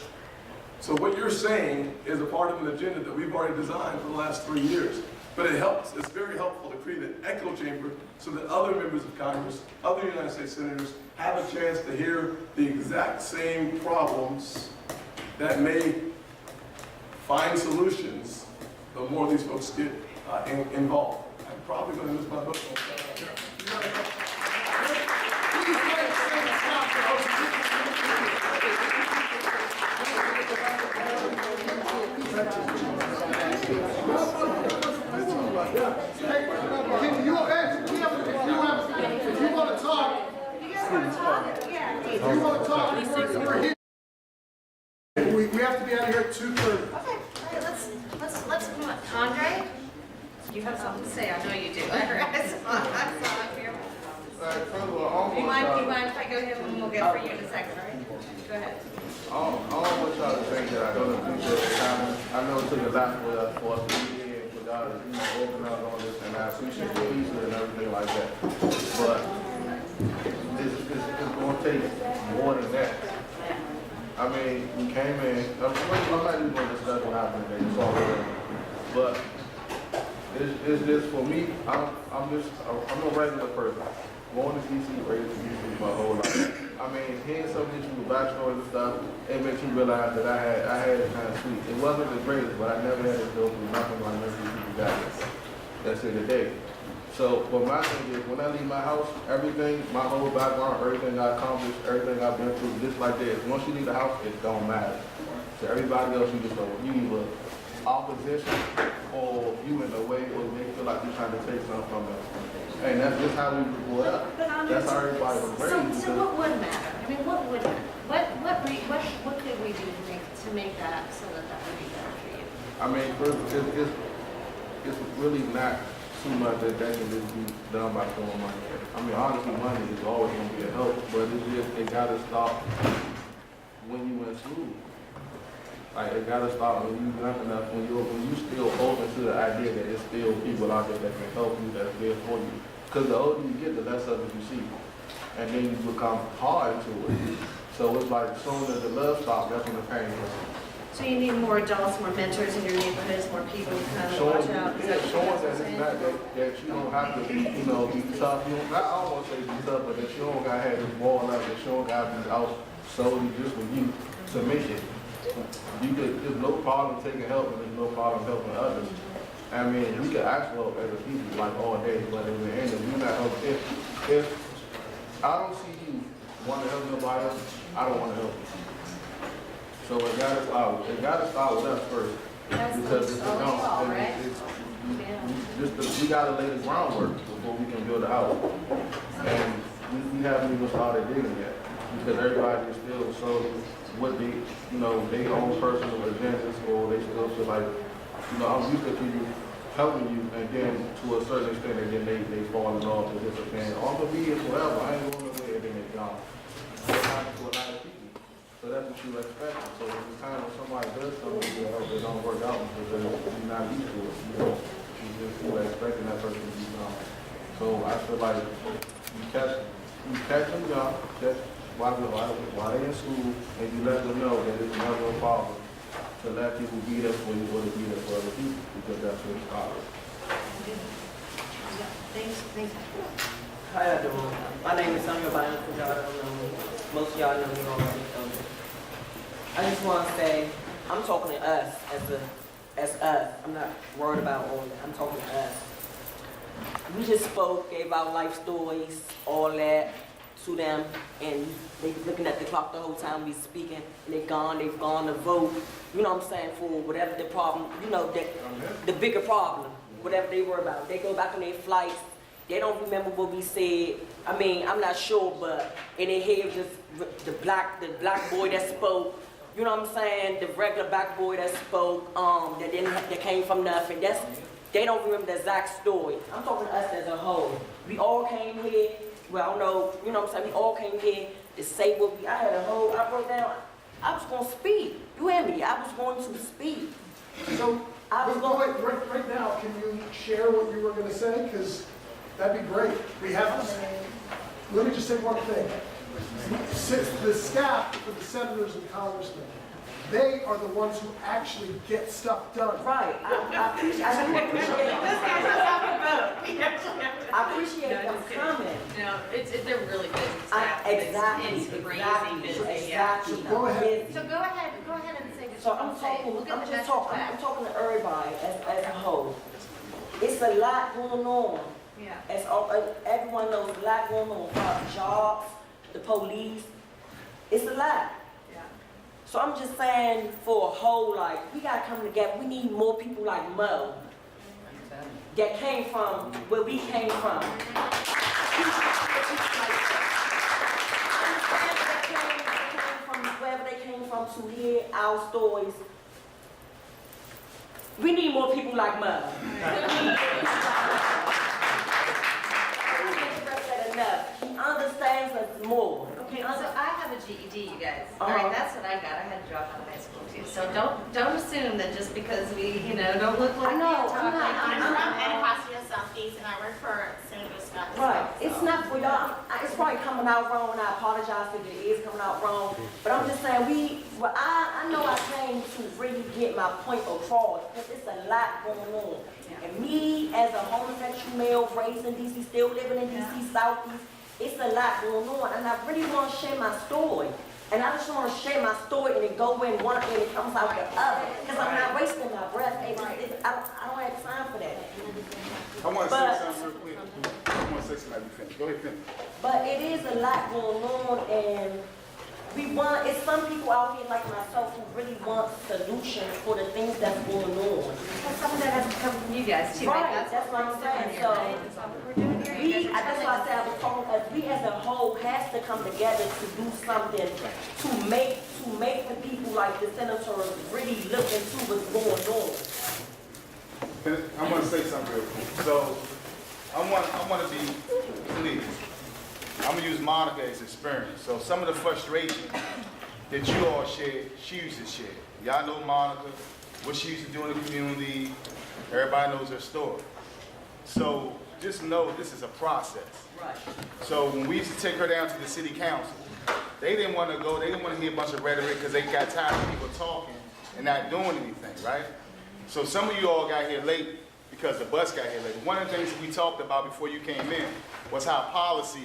So what you're saying is a part of an agenda that we've already designed for the last 3 years. But it helps, it's very helpful to create an echo chamber so that other members of Congress, other United States senators, have a chance to hear the exact same problems that may find solutions the more these folks get involved. I'm probably going to miss my book. If you want to talk, we're here. We have to be out of here at 2:30. Okay, all right, let's move on. Andre, you have something to say, I know you do. I saw up here. You mind if I go ahead and we'll get for you in a second, all right? Go ahead. I don't want y'all to think that I don't appreciate the time. I know it took a lot for us to be here, for y'all to open up on this, and I appreciate the pieces and everything like that. But it's going to take more than that. I mean, we came in, I'm not even going to discuss what happened today, it's all good. But it's just for me, I'm a regular person. Born in DC, raised in DC my whole life. I mean, hearing some of these people backstories and stuff, it makes you realize that I had it kind of sweet. It wasn't the greatest, but I never had to go through nothing like most of these people got that's here today. So, but my thing is, when I leave my house, everything, my whole background, everything I accomplished, everything I've been through, just like this. Once you leave the house, it don't matter. So everybody else, you either opposition or you in a way where they feel like you're trying to take something from them. And that's just how we were brought up. That's how everybody was raised. So what would matter? I mean, what would matter? What could we do to make that so that would be better for you? I mean, it's really not too much that can just be done by throwing money. I mean, honestly, money is always going to be a help, but it's just, it got to stop when you in school. Like, it got to stop when you young enough, when you still open to the idea that there's still people out there that can help you, that's there for you. Because the older you get, the less of it you see. And then you become hard to it. So it's like, as soon as the love stops, that's when the pain comes. So you need more adults, more mentors in your neighborhoods, more people to kind of watch out? Yeah, showing that it's not that you don't have to be, be tough. You don't, I don't want to say be tough, but that you don't got to have this ball up, that you don't got to be out solely just for you to make it. There's no problem taking help and there's no problem helping others. I mean, we can ask for help as a people like all day, but in the end, if you're not helping, if I don't see you want to help nobody else, I don't want to help you. So it gotta start. It gotta start with us first. Because if it don't, we gotta lay the groundwork before we can build a house. And we haven't even started digging yet because everybody is still so what they, they own personal agendas, or they still feel like, I'm used to you helping you, and then to a certain extent, and then they falling off and disappearing. All the be is whatever. I ain't going away, and then they gone. That happens to a lot of people. So that's what you expect. So every time when somebody does something to help, it don't work out because you're not used to it. You're expecting that person to be gone. So I feel like you catch them young, while they're in school, and you let them know that it's never a problem to let people be there for you or to be there for other people, because that's what it's called. Thanks. How y'all doing? My name is Samuel Bynum, for y'all don't know me. Most of y'all know me already. I just want to say, I'm talking to us as us. I'm not worried about all that. I'm talking to us. We just spoke, gave our life stories, all that to them, and they looking at the clock the whole time we speaking, and they've gone to vote, you know what I'm saying, for whatever the problem, the bigger problem, whatever they were about. They go back on their flights, they don't remember what we said. I mean, I'm not sure, but in their head, just the black boy that spoke, you know what I'm saying, the regular black boy that spoke, that came from nothing. They don't remember the exact story. I'm talking to us as a whole. We all came here, well, I don't know, you know what I'm saying, we all came here to say what I wrote down, I was going to speak. You hear me? I was going to speak. So, right now, can you share what you were going to say? Because that'd be great. We have, let me just say one thing. The staff for the senators and congressmen, they are the ones who actually get stuff done. Right. I appreciate them coming. No, they're really busy staff. Exactly. It's crazy busy. Exactly. So go ahead. So go ahead and say what So you're going to say. I'm talking to everybody as a whole. It's a lot going on. Yeah. Everyone knows a lot going on about jobs, the police. It's a lot. Yeah. So I'm just saying, for a whole, like, we gotta come together. We need more people like Mo that came from where we came from. Wherever they came from to hear our stories. We need more people like Mo. He understands us more. Okay, so I have a GED, you guys. All Uh-huh. right, that's what I got. I had to drop out of high school too. So don't assume that just because we, don't look like I know, we I'm talk not- like I'm from Anacostia Southeast, and I work for Senator Scott. Right. It's not for y'all. It's probably coming out wrong, and I apologize if it is coming out wrong. But I'm just saying, I know I came to really get my point across, because it's a lot going on. And me, as a homosexual male, raised in D.C., still living in D.C. Southeast, it's a lot going on. And I really want to share my story. And I just want to share my story, and it go in one and it comes out the other. Because I'm not wasting my breath. I don't have time for that. I want to say something real quick. I want to say something. You finish. Go ahead, finish. But it is a lot going on, and it's some people out here like myself who really want solutions for the things that's going on. Well, some of that has to come from you guys too. Right, Like, that's what I'm saying. So, that's what we're doing here. that's why I said I was talking about we as a whole has to come together to do something to make the people like the senators really look into what's going on. I want to say something real quick. So, I want to be clear. I'm going to use Monica as experience. So some of the frustration that you all shared, she used to share. Y'all know Monica, what she used to do in the community. Everybody knows her story. So just know this is a process. Right. So when we used to take her down to the city council, they didn't want to go, they didn't want to hear a bunch of rhetoric because they got tired of people talking and not doing anything, right? So some of you all got here late because the bus got here late. One of the things that we talked about before you came in was how policy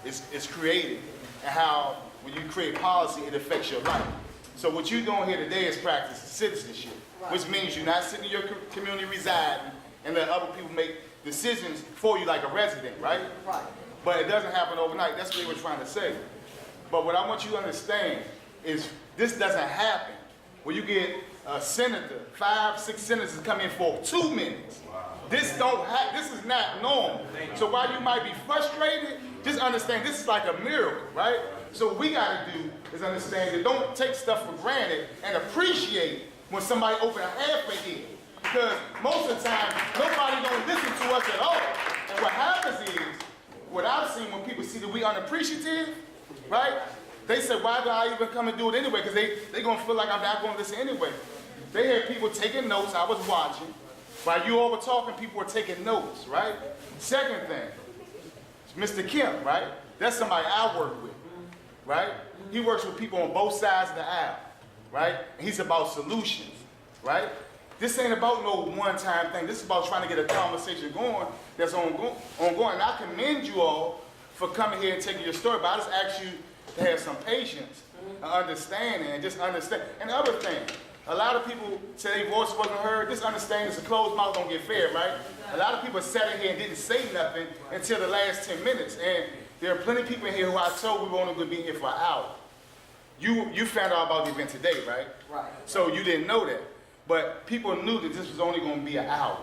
is created and how when you create policy, it affects your life. So what you're doing here today is practice citizenship, which means you're not sitting in your community residing and let other people make decisions for you like a resident, right? Right. But it doesn't happen overnight. That's what they were trying to say. But what I want you to understand is this doesn't happen where you get a senator, 5, 6 senators come in for 2 minutes. This is not normal. So while you might be frustrated, just understand this is like a miracle, right? So what we got to do is understand that don't take stuff for granted and appreciate when somebody open a halfway ear. Because most of the time, nobody don't listen to us at all. And what happens is, what I've seen when people see that we unappreciative, right? They say, why do I even come and do it anyway? Because they're going to feel like I'm not going to listen anyway. They had people taking notes. I was watching. While you all were talking, people were taking notes, right? Second thing, Mr. Kemp, right? That's somebody I work with, right? He works with people on both sides of the aisle, right? And he's about solutions, right? This ain't about no one-time thing. This is about trying to get a conversation going that's ongoing. And I commend you all for coming here and taking your story, but I just ask you to have some patience and understanding and just understand. And the other thing, a lot of people say their voice wasn't heard. Just understand it's a closed mouth don't get fed, right? A lot of people sat in here and didn't say nothing until the last 10 minutes. And there are plenty of people in here who I told we were only going to be here for an hour. You found out about the event today, right? Right. So you didn't know that. But people knew that this was only going to be an hour.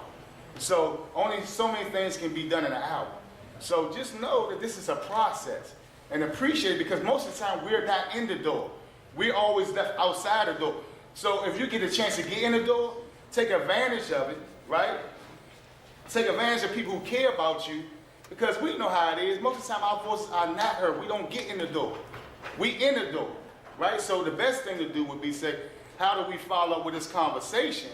So only so many things can be done in an hour. So just know that this is a process and appreciate it because most of the time we're not in the door. we always left outside the door. So if you get a chance to get in the door, take advantage of it, right? Take advantage of people who care about you, because we know how it is. Most of the time our voices are not heard. We don't get in the door. We in the door, right? So the best thing to do would be say, how do we follow up with this conversation,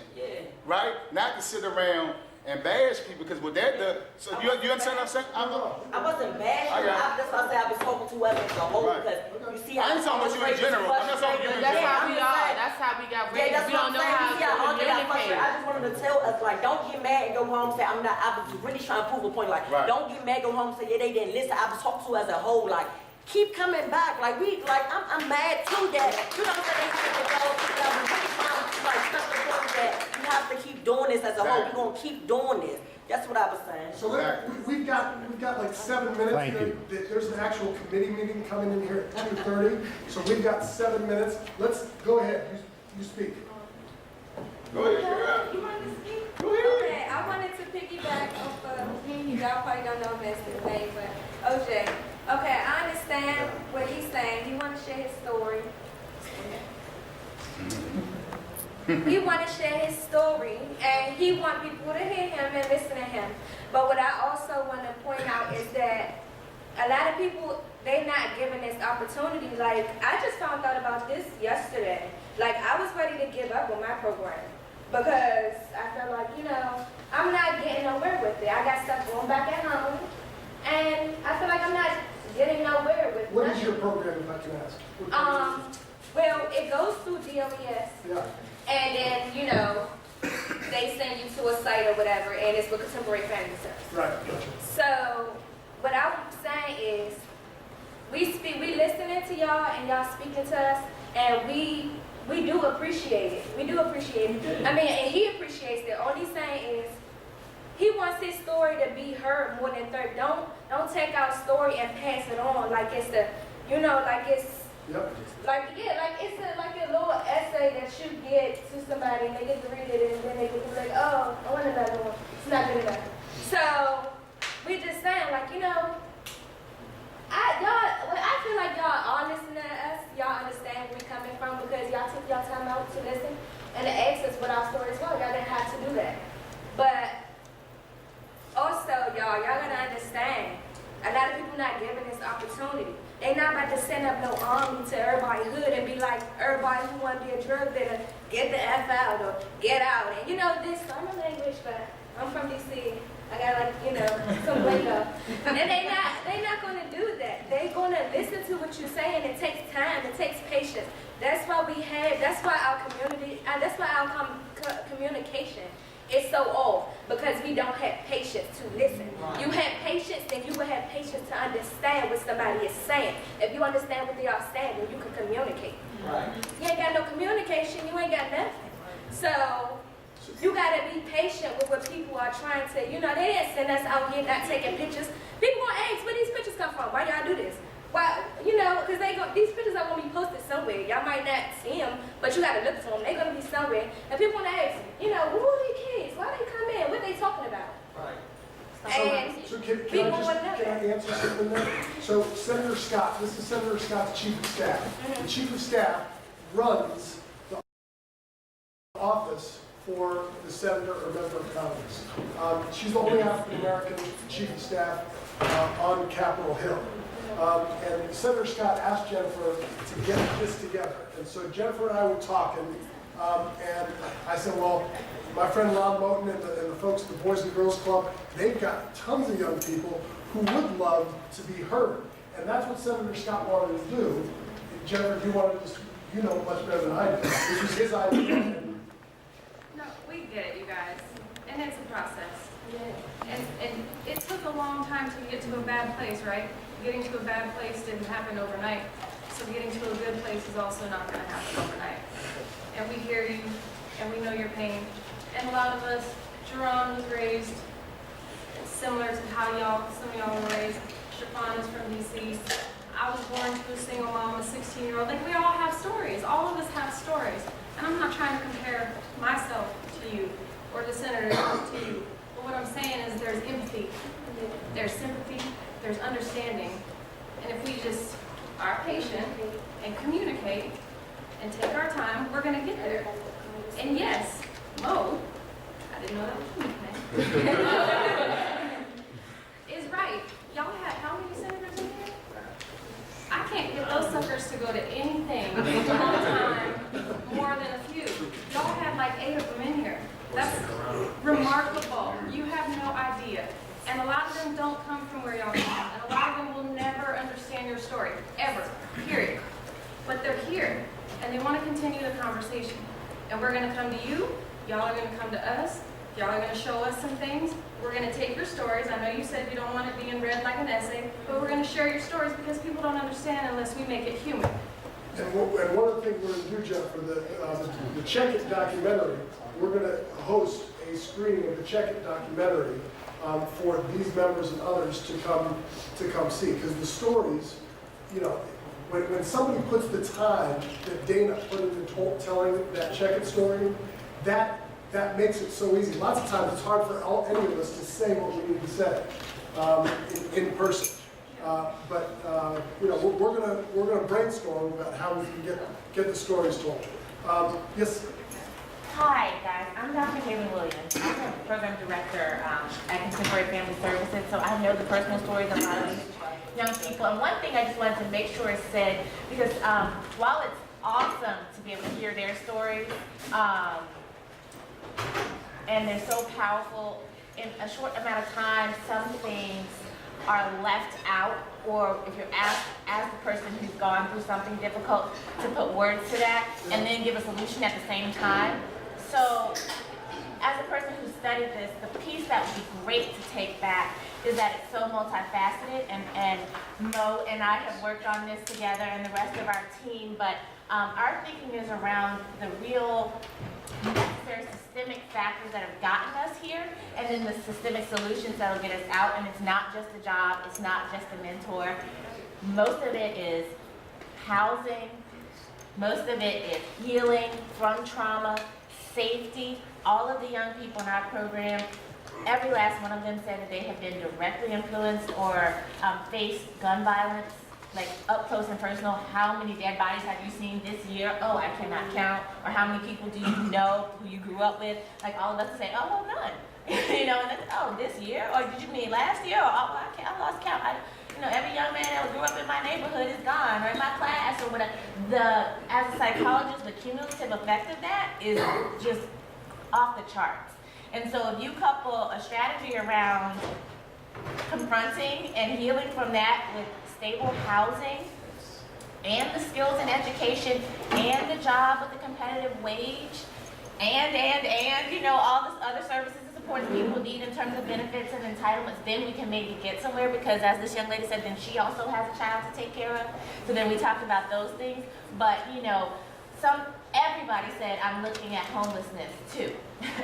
right? Not to sit around and bash people, because what that does, so you understand what I'm saying? I wasn't bashing. That's why I said I was talking to us as a whole, because you see how I ain't talking about you in general. I'm not talking about you in That's general. how we are. That's how we got raised. that's We what don't I'm know saying. how You see how to communicate. I just wanted to tell us, like, don't get mad and go home and say, I was really trying to prove a point. Like, don't get mad, go home and say, yeah, they didn't listen. I was talking to us as a whole, like, keep coming back. Like, I'm mad too that, you know what I'm saying, they have to go, that we're really trying to, like, touch the point that you have to keep doing this as a whole. We're going to keep doing this. That's what I was saying. So we've got like 7 minutes. Thank you. There's an actual committee meeting coming in here at 2:30. So we've got 7 minutes. Let's go ahead. You speak. Go ahead. You want to speak? Go ahead. Okay, I wanted to piggyback off of, y'all probably don't know Mr. Name, but OJ. Okay, I understand what he's saying. He want to share his story. He want to share his story, and he want people to hear him and listen to him. But what I also want to point out is that a lot of people, they not given this opportunity. Like, I just found out about this yesterday. Like, I was ready to give up on my program because I felt like, you know, I'm not getting nowhere with it. I got stuff going back at home, and I feel like I'm not getting nowhere with it. What is your program, if I can ask? Well, it goes through DOES. Yeah. And then, you know, they send you to a site or whatever, and it's with Contemporary Family Services. Right, gotcha. So, what I'm saying is, we listening to y'all, and y'all speaking to us, and we do appreciate it. We do appreciate it. I mean, and he appreciates it. All he's saying is, he wants his story to be heard more than 30. Don't take our story and pass it on like it's the, you know, like it's. Yep. Like it's like a little essay that you get to somebody and they get to read it and then they get to be like, oh, I want another one. It's not good enough. So we just saying, like, you know, I feel like y'all are listening to us. Y'all understand where we're coming from because y'all took y'all time out to listen and to ask us what our stories were. Y'all didn't have to do that. But also, y'all gotta understand, a lot of people not given this opportunity. They not about to send up no army to everybody hood and be like, everybody who want to be a drug dealer, get the F out or get out. And you know this, I'm a language, but I'm from DC. I got like, you know, some lingo. And they not gonna do that. They gonna listen to what you're saying. It takes time, it takes patience. That's why our community, that's why our communication is so off, because we don't have patience to listen. You have patience, then you will have patience to understand what somebody is saying. If you understand what they are saying, then you can communicate. Right. You ain't got no communication, you ain't got nothing. So you gotta be patient with what people are trying to, you know, they didn't send us out here not taking pictures. People gonna ask, where these pictures come from? Why y'all do this? Why, you know, because these pictures are gonna be posted somewhere. Y'all might not see them, but you gotta look for them. They're gonna be somewhere. And people wanna ask, you know, who are these kids? Why they come in? What they talking about? Right. And So can people I wanna know that. answer something there? So Senator Scott, this is Senator Scott's chief of staff. The chief of staff runs the office for the senator or member of Congress. She's the only African-American chief of staff on Capitol Hill. And Senator Scott asked Jennifer to get this together. And so Jennifer and I were talking, and I said, well, my friend Ron Moten and the folks at the Boys and Girls Club, they've got tons of young people who would love to be heard. And that's what Senator Scott wanted to do. Jennifer, you wanted to, you know much better than I do. This was his idea. No, we get it, you guys. And it's a process. And it took a long time to get to a bad place, right? Getting to a bad place didn't happen overnight. So getting to a good place is also not going to happen overnight. And we hear you, and we know your pain. And a lot of us, Jerron was raised similar to how some of y'all were raised. Chiffon is from DC. I was born to a single mom, a 16-year-old. Like, we all have stories. All of us have stories. And I'm not trying to compare myself to you or the senators to you. But what I'm saying is there's empathy, there's sympathy, there's understanding. And if we just are patient and communicate, and take our time, we're gonna get there. And yes, Mo, I didn't know that was your nickname, is right. Y'all have how many senators in here? I can't get those suckers to go to anything all the time more than a few. Y'all have like 8 of them in here. That's remarkable. You have no idea. And a lot of them don't come from where y'all come. And a lot of them will never understand your story, ever, period. But they're here, and they want to continue the conversation. And we're going to come to you, y'all are going to come to us, y'all are going to show us some things. We're going to take your stories. I know you said you don't want it being read like an essay, but we're going to share your stories because people don't understand unless we make it human. And one of the things we're going to do, Jeff, for the Check It documentary, we're going to host a screening of the Check It documentary for these members and others to come see. Because the stories, you know, when somebody puts the time that Dana put into telling that Check It story, that makes it so easy. Lots of times it's hard for any of us to say what we need to say in person. But you know, we're gonna brainstorm about how we can get the stories told. Yes. Hi guys, I'm Dr. Haley Williams. I'm the program director at Contemporary Family Services, so I know the personal stories of a lot of these young people. And one thing I just wanted to make sure is said, because while it's awesome to be able to hear their stories, and they're so powerful, in a short amount of time, some things are left out, or if you're asked as the person who's gone through something difficult to put words to that and then give a solution at the same time. So as a person who studied this, the piece that would be great to take back is that it's so multifaceted, and Mo and I have worked on this together and the rest of our team, but our thinking is around the real necessary systemic factors that have gotten us here, and then the systemic solutions that will get us out. And it's not just a job, it's not just a mentor. Most of it is housing, most of it is healing from trauma, safety. All of the young people in our program, every last one of them said that they have been directly influenced or faced gun violence, like up close and personal. How many dead bodies have you seen this year? Oh, I cannot count. Or how many people do you know who you grew up with? Like all of us say, oh, well, none. You know, and then, oh, this year? Or did you mean last year? Or, oh, I lost count. You know, every young man that grew up in my neighborhood is gone, or in my class, or whatever. As a psychologist, the cumulative effect of that is just off the charts. And so if you couple a strategy around confronting and healing from that with stable housing and the skills and education and the job with the competitive wage and you know, all this other services and support that people need in terms of benefits and entitlements, then we can maybe get somewhere, because as this young lady said, then she also has a child to take care of. So then we talked about those things. But you know, everybody said I'm looking at homelessness too.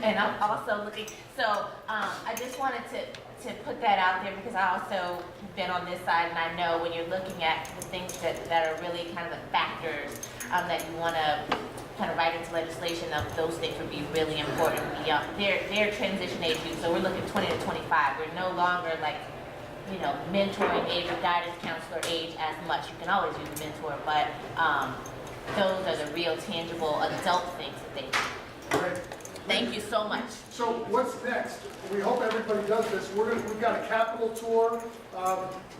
And I'm also looking, so I just wanted to put that out there, because I also been on this side, and I know when you're looking at the things that are really kind of the factors that you want to kind of write into legislation, those things would be really important beyond their transition age group. So we're looking 20 to 25. We're no longer like, you know, mentoring age or guidance counselor age as much. You can always use a mentor, but those are the real tangible adult things that they do. Right. Thank you so much. So what's next? We hope everybody does this. We've got a Capitol tour.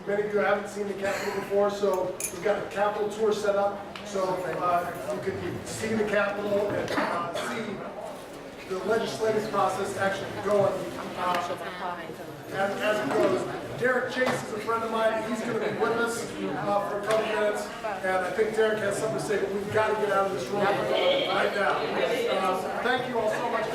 Many of you haven't seen the Capitol before, so we've got a Capitol tour set up. So you can see the Capitol and see the legislative process actually going as it goes. Derek Chase is a friend of mine. He's going to be with us for a couple minutes. And I think Derek has something to say, but we've got to get out of this room right now. Thank you all so much.